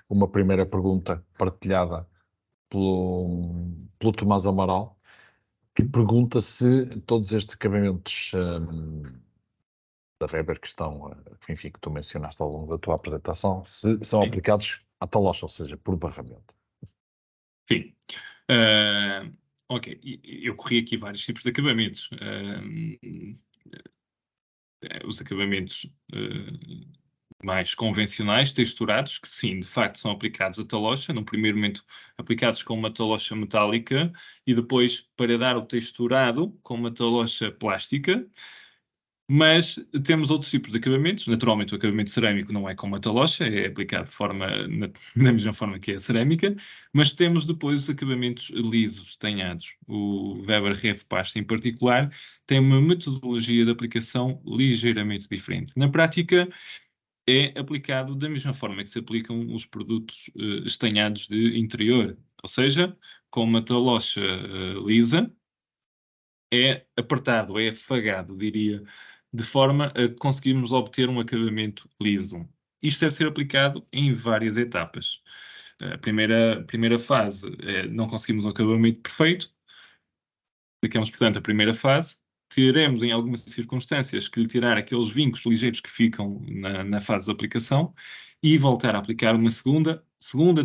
uma primeira pergunta partilhada pelo Tomás Amaral, que pergunta se todos estes acabamentos da Weber que estão, enfim, que tu mencionaste ao longo da tua apresentação, se são aplicados à talocha, ou seja, por barramento. Sim. Ok, eu corri aqui vários tipos de acabamentos. Os acabamentos mais convencionais, texturados, que sim, de facto são aplicados à talocha, num primeiro momento aplicados com uma talocha metálica e depois para dar o texturado com uma talocha plástica. Mas temos outros tipos de acabamentos. Naturalmente, o acabamento cerâmico não é com uma talocha, é aplicado da mesma forma que é a cerâmica, mas temos depois os acabamentos lisos, tanhados. O Weber Ref Pasta, em particular, tem uma metodologia de aplicação ligeiramente diferente. Na prática, é aplicado da mesma forma que se aplicam os produtos estanhados de interior, ou seja, com uma talocha lisa, é apertado, é afagado, diria, de forma a conseguirmos obter um acabamento liso. Isto deve ser aplicado em várias etapas. A primeira fase, não conseguimos um acabamento perfeito, aplicamos, portanto, a primeira fase, teremos em algumas circunstâncias que lhe tirar aqueles vincos ligeiros que ficam na fase de aplicação e voltar a aplicar uma segunda,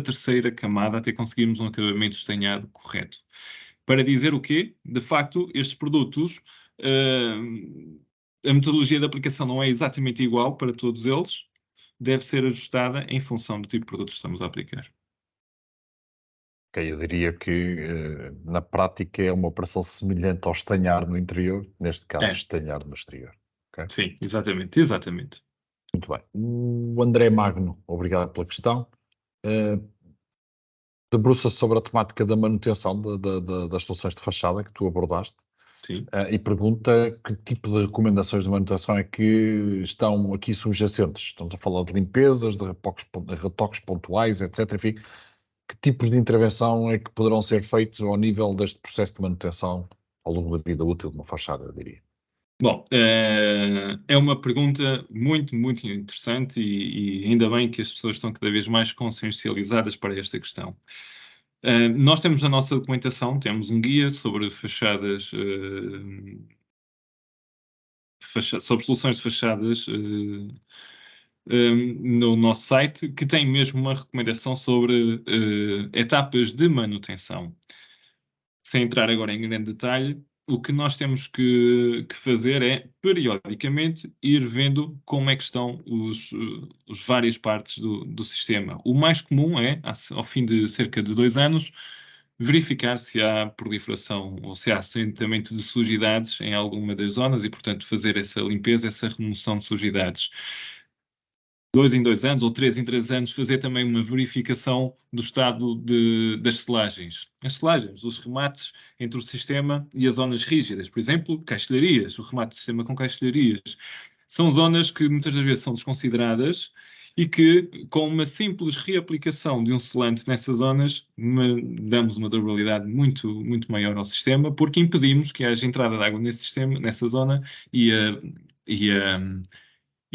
terceira camada até conseguirmos um acabamento estanhado correto. Para dizer o quê? De facto, estes produtos, a metodologia de aplicação não é exatamente igual para todos eles, deve ser ajustada em função do tipo de produto que estamos a aplicar. Ok, eu diria que na prática é uma operação semelhante ao estanhar no interior, neste caso estanhar no exterior. Okay? Sim, exatamente. Muito bem. O André Magno, obrigado pela questão. Debruça-se sobre a temática da manutenção das soluções de fachada que tu abordaste. Sim. E pergunta que tipo de recomendações de manutenção é que estão aqui subjacentes. Estamos a falar de limpezas, de retoques pontuais, etc. Enfim, que tipos de intervenção é que poderão ser feitos ao nível deste processo de manutenção ao longo da vida útil de uma fachada, eu diria? Bom, é uma pergunta muito interessante e ainda bem que as pessoas estão cada vez mais consciencializadas para esta questão. Nós temos na nossa documentação, temos um guia sobre fachadas, sobre soluções de fachadas no nosso site, que tem mesmo uma recomendação sobre etapas de manutenção. Sem entrar agora em grande detalhe, o que nós temos que fazer é, periodicamente, ir vendo como é que estão as várias partes do sistema. O mais comum é, ao fim de cerca de 2 anos, verificar se há proliferação ou se há assentamento de sujidades em alguma das zonas e, portanto, fazer essa limpeza, essa remoção de sujidades. 2 em 2 anos ou 3 em 3 anos, fazer também uma verificação do estado das selagens. As selagens, os remates entre o sistema e as zonas rígidas. Por exemplo, caixilharias, o remate do sistema com caixilharias. São zonas que muitas das vezes são desconsideradas e que, com uma simples reaplicação de um selante nessas zonas, damos uma durabilidade muito, muito maior ao sistema, porque impedimos que haja entrada de água nesse sistema, nessa zona, e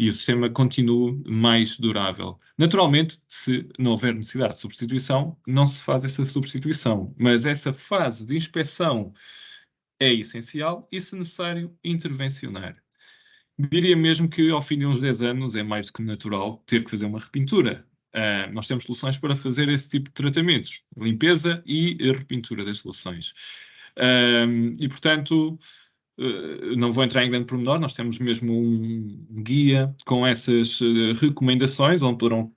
o sistema continue mais durável. Naturalmente, se não houver necessidade de substituição, não se faz essa substituição, mas essa fase de inspeção é essencial e, se necessário, intervencionar. Diria mesmo que ao fim de uns 10 anos é mais do que natural ter que fazer uma repintura. Nós temos soluções para fazer esse tipo de tratamentos, limpeza e repintura das soluções. E, portanto, não vou entrar em grande pormenor, nós temos mesmo um guia com essas recomendações, onde poderão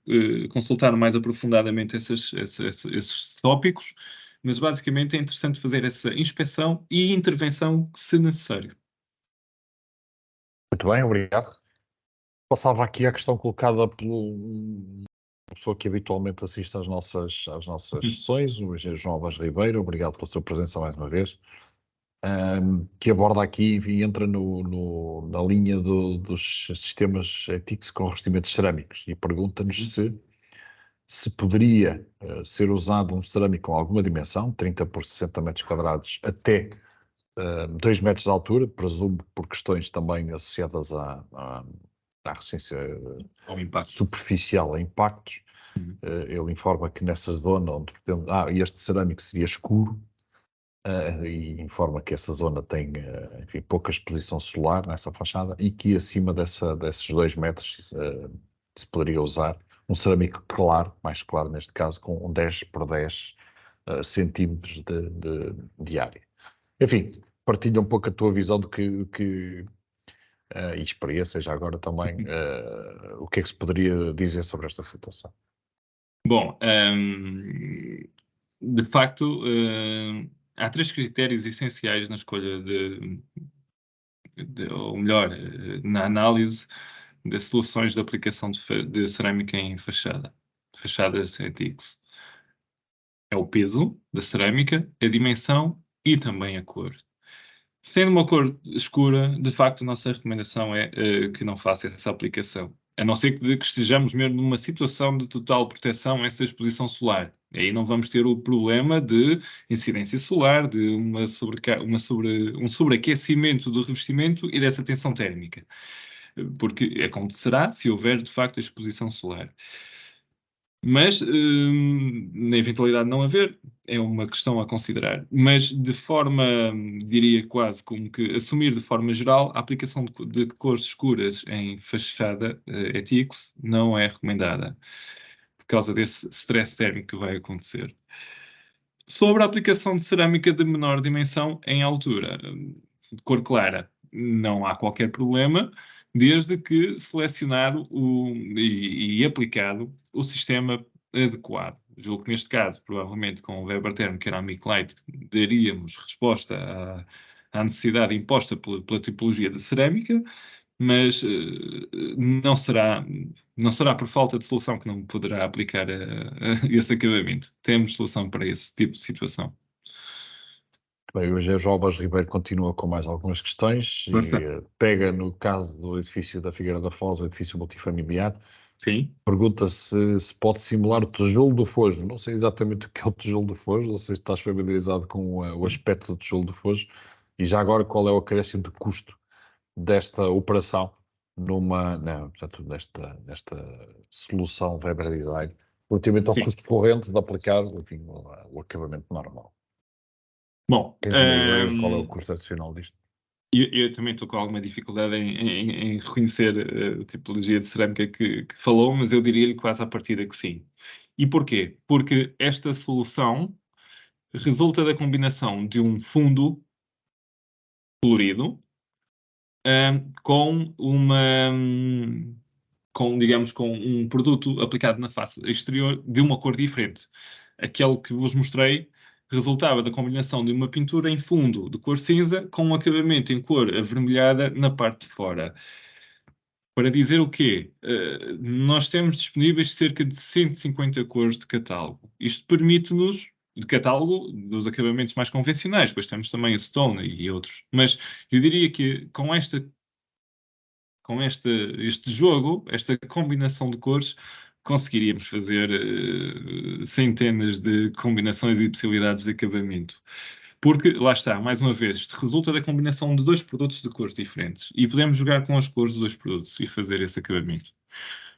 consultar mais aprofundadamente esses tópicos, mas basicamente é interessante fazer essa inspeção e intervenção se necessário. Muito bem, obrigado. Passava aqui a questão colocada pelo pessoa que habitualmente assiste às nossas sessões, o engenheiro João Alves Ribeiro, obrigado pela sua presença mais uma vez, que aborda aqui e entra na linha dos sistemas ETICS com revestimentos cerâmicos e pergunta-nos se poderia ser usado um cerâmico com alguma dimensão, 30 por 60 metros quadrados, até 2 metros de altura, presumo por questões também associadas à resistência Ao impacto. superficial a impactos. Ele informa que nessa zona onde este cerâmico seria escuro, e informa que essa zona tem, enfim, pouca exposição solar nessa fachada e que acima desses 2 metros se poderia usar um cerâmico claro, mais claro neste caso, com 10 por 10 centímetros de área. Enfim, partilha um pouco a tua visão do que e experiência já agora também, o que é que se poderia dizer sobre esta situação? Bom, de facto, há 3 critérios essenciais na escolha ou melhor, na análise das soluções de aplicação de cerâmica em fachadas ETICS. É o peso da cerâmica, a dimensão e também a cor. Sendo uma cor escura, de facto, a nossa recomendação é que não faça essa aplicação. A não ser que estejamos mesmo numa situação de total proteção a essa exposição solar. Aí não vamos ter o problema de incidência solar, de um sobreaquecimento do revestimento e dessa tensão térmica. Porque acontecerá se houver, de facto, a exposição solar. Mas, na eventualidade de não haver, é uma questão a considerar. Mas, de forma, diria quase como que assumir de forma geral, a aplicação de cores escuras em fachada ETICS não é recomendada, por causa desse stress térmico que vai acontecer. Sobre a aplicação de cerâmica de menor dimensão em altura, de cor clara, não há qualquer problema, desde que selecionado e aplicado o sistema adequado. Julgo que neste caso, provavelmente com o Weber Therm Ceramic Light, daríamos resposta à necessidade imposta pela tipologia de cerâmica, mas não será por falta de solução que não poderá aplicar esse acabamento. Temos solução para esse tipo de situação. Bem, hoje a João Alves Ribeiro continua com mais algumas questões e pega no caso do edifício da Figueira da Foz, o edifício multifamiliar. Sim. Pergunta se pode simular o tijolo do Fojo. Não sei exatamente o que é o tijolo do Fojo, não sei se estás familiarizado com o aspecto do tijolo do Fojo e já agora qual é o acréscimo de custo desta operação portanto, nesta solução Weber Design, relativamente ao custo corrente de aplicar, enfim, o acabamento normal. Bom, tens uma ideia qual é o custo adicional disto? Eu também estou com alguma dificuldade em reconhecer a tipologia de cerâmica que falou, mas eu diria-lhe quase à partida que sim. E porquê? Porque esta solução resulta da combinação de um fundo colorido digamos, com um produto aplicado na face exterior de uma cor diferente. Aquele que vos mostrei resultava da combinação de uma pintura em fundo de cor cinza com um acabamento em cor avermelhada na parte de fora. Para dizer o quê? Nós temos disponíveis cerca de 150 cores de catálogo. Isto permite-nos, de catálogo, dos acabamentos mais convencionais, depois temos também o Stone e outros. Mas eu diria que com este jogo, esta combinação de cores, conseguiríamos fazer centenas de combinações e possibilidades de acabamento. Porque, lá está, mais uma vez, isto resulta da combinação de dois produtos de cores diferentes. E podemos jogar com as cores dos dois produtos e fazer esse acabamento.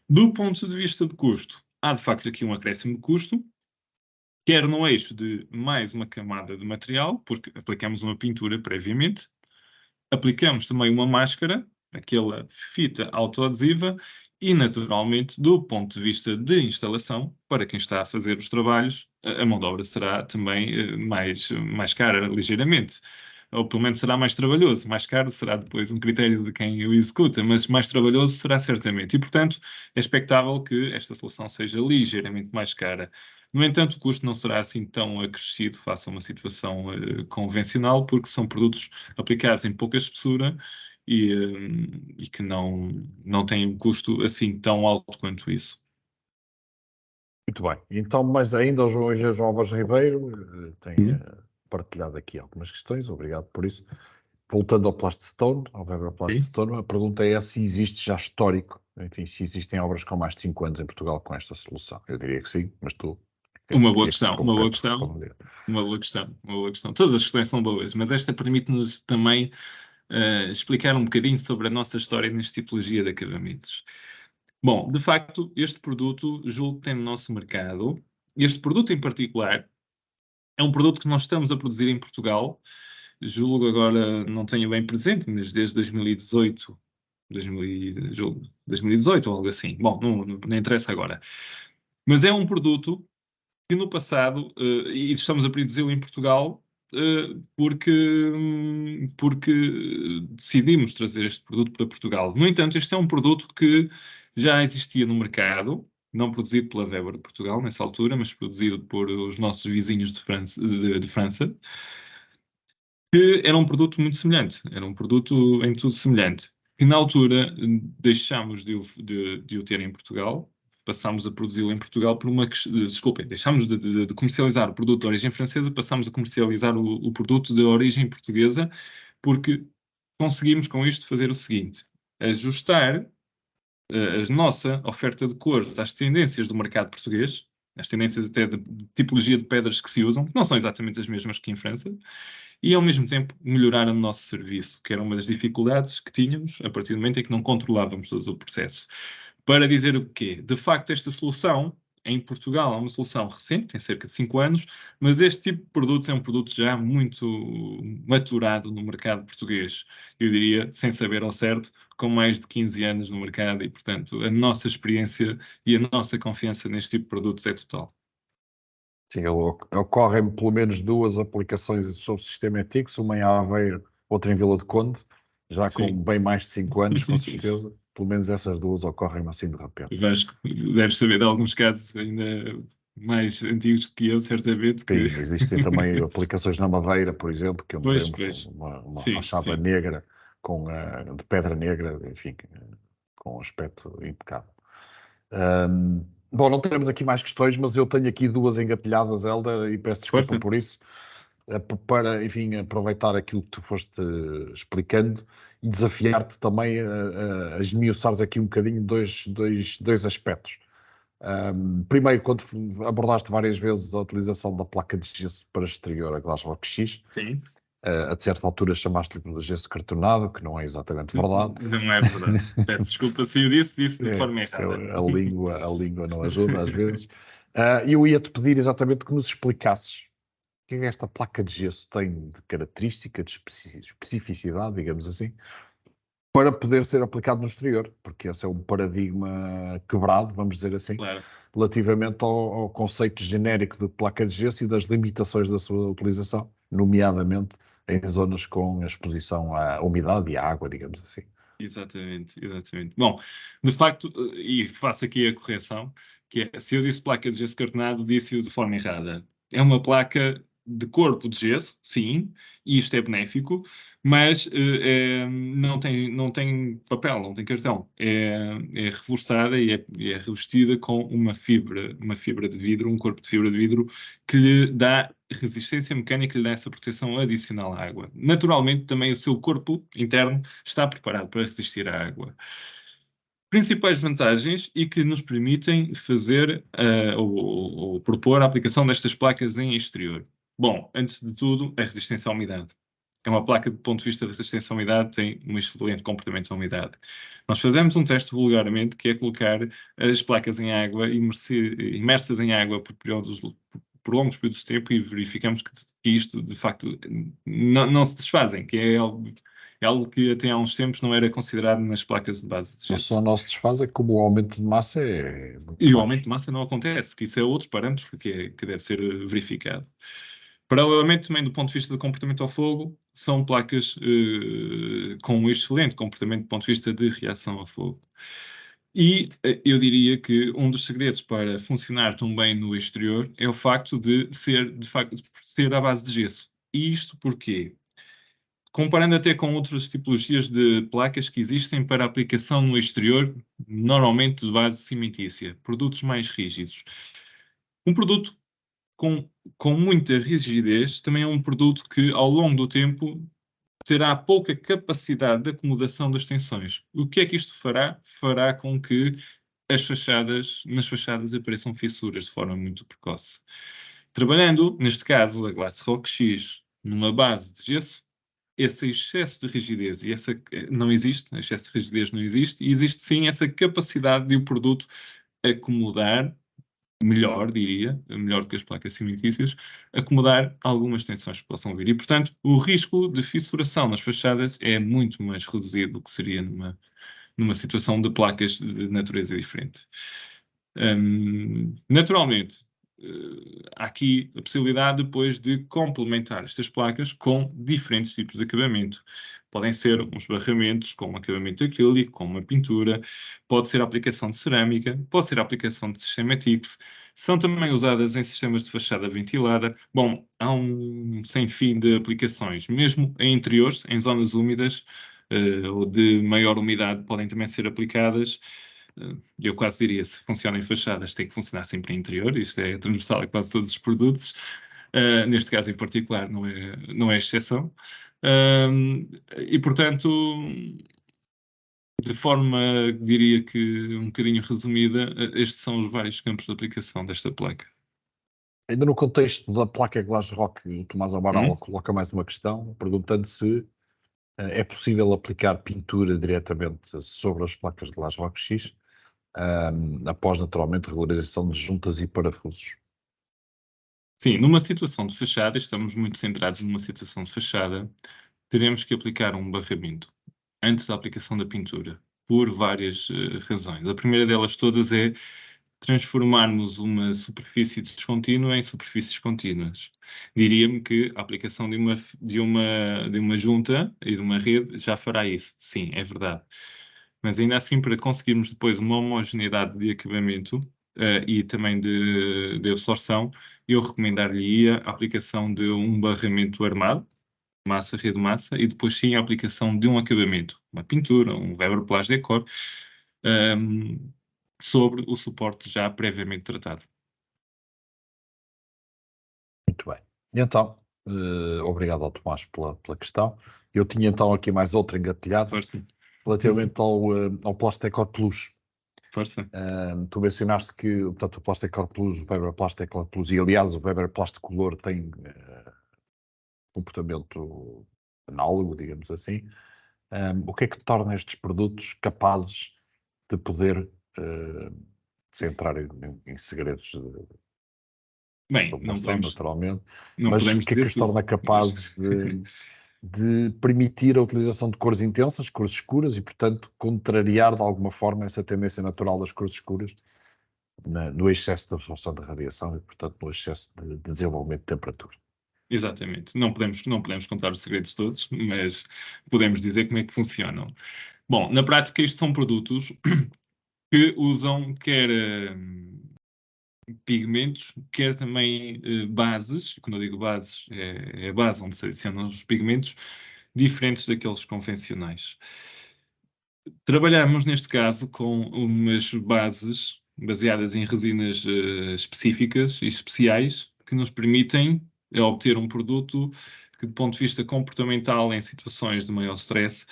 Do ponto de vista de custo, há de facto aqui um acréscimo de custo, quer no eixo de mais uma camada de material, porque aplicamos uma pintura previamente, aplicamos também uma máscara, aquela fita autoadesiva, e naturalmente, do ponto de vista de instalação, para quem está a fazer os trabalhos, a mão de obra será também mais cara, ligeiramente. Ou pelo menos será mais trabalhoso. Mais caro será depois um critério de quem o executa, mas mais trabalhoso será certamente. E, portanto, é expectável que esta solução seja ligeiramente mais cara. No entanto, o custo não será assim tão acrescido face a uma situação convencional, porque são produtos aplicados em pouca espessura e que não têm um custo assim tão alto quanto isso. Muito bem. Então, mas ainda o João Engenheiro João Álvares Ribeiro tem partilhado aqui algumas questões, obrigado por isso. Voltando ao Plaststone, ao Weber Plaststone, a pergunta é se existe já histórico, enfim, se existem obras com mais de 5 anos em Portugal com esta solução. Eu diria que sim, mas tu... Uma boa questão. Todas as questões são boas, mas esta permite-nos também explicar um bocadinho sobre a nossa história nesta tipologia de acabamentos. Bom, de facto, este produto julgo que tem no nosso mercado. Este produto em particular é um produto que nós estamos a produzir em Portugal. Julgo agora, não tenho bem presente, mas desde 2018 ou algo assim. Bom, não interessa agora. Mas é um produto que no passado, e estamos a produzi-lo em Portugal, porque decidimos trazer este produto para Portugal. No entanto, este é um produto que já existia no mercado, não produzido pela Weber de Portugal nessa altura, mas produzido por os nossos vizinhos de França, que era um produto muito semelhante, era um produto em tudo semelhante, que na altura deixámos de o ter em Portugal, passámos a produzi-lo em Portugal por uma... Desculpem, deixámos de comercializar o produto de origem francesa, passámos a comercializar o produto de origem portuguesa, porque conseguimos com isto fazer o seguinte, ajustar a nossa oferta de cores às tendências do mercado português, às tendências até de tipologia de pedras que se usam, que não são exatamente as mesmas que em França, e ao mesmo tempo melhorar o nosso serviço, que era uma das dificuldades que tínhamos a partir do momento em que não controlávamos todo o processo. Para dizer o quê? De facto, esta solução em Portugal é uma solução recente, tem cerca de 5 anos, mas este tipo de produtos é um produto já muito maturado no mercado português. Eu diria, sem saber ao certo, com mais de 15 anos no mercado e, portanto, a nossa experiência e a nossa confiança neste tipo de produtos é total. Sim, ocorrem pelo menos 2 aplicações sobre o sistema ETICS, uma em Aveiro, outra em Vila de Conde, já Sim. com bem mais de 5 anos, com certeza. Pelo menos essas 2 ocorrem assim de repente. Vasco, deves saber de alguns casos ainda mais antigos que eu, certamente. Sim, existem também aplicações na Madeira, por exemplo, que eu me lembro, uma Sim, fachada sim. negra, de pedra negra, enfim, com um aspecto impecável. Bom, não temos aqui mais questões, mas eu tenho aqui 2 engatilhadas, Helder, e peço desculpa Força. por isso, para, enfim, aproveitar aquilo que tu foste explicando e desafiar-te também a esmiuçares aqui um bocadinho dois aspectos. Primeiro, quando abordaste várias vezes a utilização da placa de gesso para exterior, a Glasrock X, Sim. a certa altura chamaste-lhe de gesso cartonado, que não é exatamente verdade. Não é verdade. Peço desculpa se eu disse de forma errada. A língua não ajuda às vezes. Eu ia-te pedir exatamente que nos explicasses o que é que esta placa de gesso tem de característica, de especificidade, digamos assim, para poder ser aplicado no exterior, porque esse é um paradigma quebrado, vamos dizer assim, Claro. relativamente ao conceito genérico de placa de gesso e das limitações da sua utilização, nomeadamente em zonas com exposição à umidade e à água, digamos assim. Exatamente. Bom, de facto, e faço aqui a correção, que é, se eu disse placa de gesso cartonado, disse-o de forma errada. É uma placa de corpo de gesso, sim, e isto é benéfico, mas não tem papel, não tem cartão. É reforçada e é revestida com uma fibra de vidro, um corpo de fibra de vidro que lhe dá resistência mecânica, lhe dá essa proteção adicional à água. Naturalmente, também o seu corpo interno está preparado para resistir à água. Principais vantagens e que nos permitem fazer ou propor a aplicação destas placas em exterior. Bom, antes de tudo, a resistência à umidade. É uma placa, do ponto de vista da resistência à umidade, tem um excelente comportamento à umidade. Nós fazemos um teste vulgarmente, que é colocar as placas em água, imersas em água por longos períodos de tempo, e verificamos que isto, de facto, não se desfazem, que é algo que até há uns tempos não era considerado nas placas de base de Não gesso. só não se desfaz, é como o aumento de massa é muito E o baixo. aumento de massa não acontece, que isso é outros parâmetros que deve ser verificado. Paralelamente, também do ponto de vista do comportamento ao fogo, são placas com um excelente comportamento do ponto de vista de reação a fogo. E eu diria que um dos segredos para funcionar tão bem no exterior é o facto de ser à base de gesso. E isto porquê? Comparando até com outras tipologias de placas que existem para aplicação no exterior, normalmente de base cimentícia, produtos mais rígidos. Um produto com muita rigidez também é um produto que, ao longo do tempo, terá pouca capacidade de acomodação das tensões. O que é que isto fará? Fará com que nas fachadas apareçam fissuras de forma muito precoce. Trabalhando, neste caso, a Glass Rock X numa base de gesso, esse excesso de rigidez não existe, excesso de rigidez não existe, e existe sim essa capacidade de o produto acomodar melhor, diria, melhor do que as placas cimentícias, acomodar algumas tensões que possam vir. E, portanto, o risco de fissuração nas fachadas é muito mais reduzido do que seria numa situação de placas de natureza diferente. Naturalmente, há aqui a possibilidade depois de complementar estas placas com diferentes tipos de acabamento. Podem ser uns barramentos com um acabamento acrílico, com uma pintura, pode ser a aplicação de cerâmica, pode ser a aplicação de sistema TIX, são também usadas em sistemas de fachada ventilada. Bom, há um sem fim de aplicações, mesmo em interiores, em zonas úmidas, ou de maior umidade, podem também ser aplicadas. Eu quase diria, se funciona em fachadas, tem que funcionar sempre em interior, isto é transversal a quase todos os produtos. Neste caso em particular não é exceção. E portanto, de forma, diria que um bocadinho resumida, estes são os vários campos de aplicação desta placa. Ainda no contexto da placa Glass Rock, o Tomás Amaral Hum? coloca mais uma questão, perguntando se é possível aplicar pintura diretamente sobre as placas de Glass Rock X, após naturalmente regularização de juntas e parafusos. Sim, numa situação de fachada, estamos muito centrados numa situação de fachada, teremos que aplicar um barramento antes da aplicação da pintura, por várias razões. A primeira delas todas é transformarmos uma superfície descontínua em superfícies contínuas. Diria-me que a aplicação de uma junta e de uma rede já fará isso. Sim, é verdade. Mas ainda assim, para conseguirmos depois uma homogeneidade de acabamento e também de absorção, eu recomendaria a aplicação de um barramento armado, massa, rede massa, e depois sim a aplicação de um acabamento, uma pintura, um Weber Plage Decor, sobre o suporte já previamente tratado. Muito bem. E então, obrigado ao Tomás pela questão. Eu tinha então aqui mais outra engatilhada, Força, relativamente ao Plastecor Plus. força. Tu mencionaste que, portanto, o Plastecor Plus, o Weber Plastecor Plus, e aliás o Weber Plasticolor tem comportamento análogo, digamos assim. O que é que torna estes produtos capazes de poder, sem entrar em segredos de Bem, informação, naturalmente, não mas o podemos que é que dizer os tudo, torna mas capazes de permitir a utilização de cores intensas, cores escuras, e, portanto, contrariar de alguma forma essa tendência natural das cores escuras no excesso de absorção da radiação e, portanto, no excesso de desenvolvimento de temperatura. exatamente. Não podemos contar os segredos todos, mas podemos dizer como é que funcionam. Bom, na prática, isto são produtos que usam quer pigmentos, quer também bases. Quando eu digo bases, é a base onde se adicionam os pigmentos, diferentes daqueles convencionais. Trabalhamos, neste caso, com umas bases baseadas em resinas específicas e especiais que nos permitem obter um produto que, do ponto de vista comportamental, em situações de maior stress,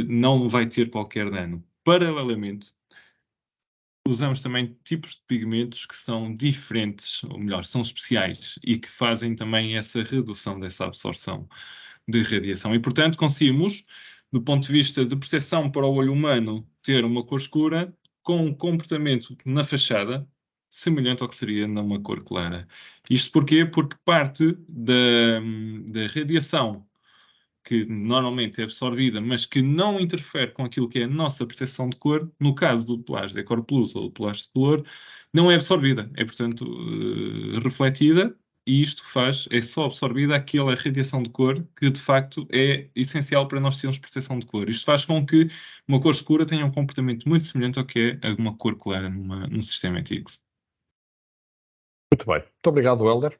não vai ter qualquer dano. Paralelamente, usamos também tipos de pigmentos que são diferentes, ou melhor, são especiais e que fazem também essa redução dessa absorção de radiação. E, portanto, conseguimos, do ponto de vista de percepção para o olho humano, ter uma cor escura com um comportamento na fachada semelhante ao que seria numa cor clara. Isto porquê? Porque parte da radiação que normalmente é absorvida, mas que não interfere com aquilo que é a nossa percepção de cor, no caso do Pelage Decor Plus ou do Pelage de Color, não é absorvida, é portanto refletida, e isto é só absorvida aquela radiação de cor que de facto é essencial para nós termos percepção de cor. Isto faz com que uma cor escura tenha um comportamento muito semelhante ao que é uma cor clara num sistema ETX. Muito bem. Muito obrigado, Helder.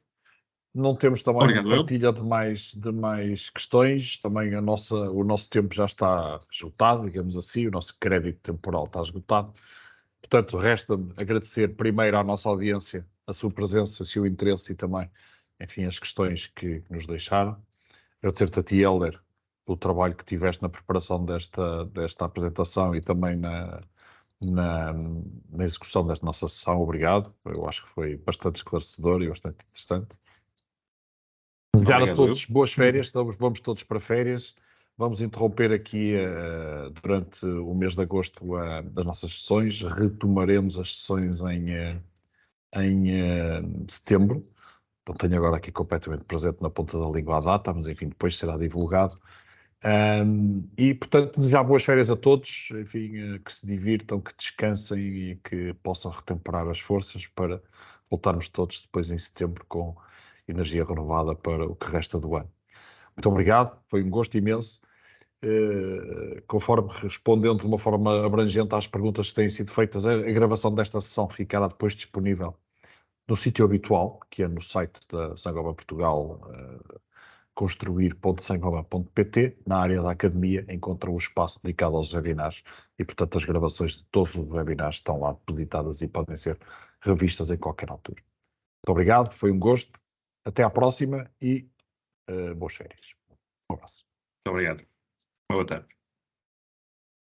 Não temos também Obrigado, eu. partilha de mais questões. Também o nosso tempo já está esgotado, digamos assim, o nosso crédito temporal está esgotado. Portanto, resta-me agradecer primeiro à nossa audiência a sua presença, o seu interesse e também, enfim, as questões que nos deixaram. Agradecer-te a ti, Helder, pelo trabalho que tiveste na preparação desta apresentação e também na execução desta nossa sessão. Obrigado. Eu acho que foi bastante esclarecedor e bastante interessante. Desejar a todos boas férias, vamos todos para férias. Vamos interromper aqui durante o mês de agosto as nossas sessões. Retomaremos as sessões em setembro. Não tenho agora aqui completamente presente na ponta da língua a data, mas enfim, depois será divulgado. E, portanto, desejar boas férias a todos, enfim, que se divirtam, que descansem e que possam retemperar as forças para voltarmos todos depois em setembro com energia renovada para o que resta do ano. Muito obrigado, foi um gosto imenso. Conforme respondendo de uma forma abrangente às perguntas que têm sido feitas, a gravação desta sessão ficará depois disponível no sítio habitual, que é no site da Saint-Gobain Portugal, construir.saint-gobain.pt. Na área da academia encontram o espaço dedicado aos webinars e, portanto, as gravações de todos os webinars estão lá depositadas e podem ser revistas em qualquer altura. Muito obrigado, foi um gosto. Até à próxima e boas férias. Um abraço. Muito obrigado. Boa tarde.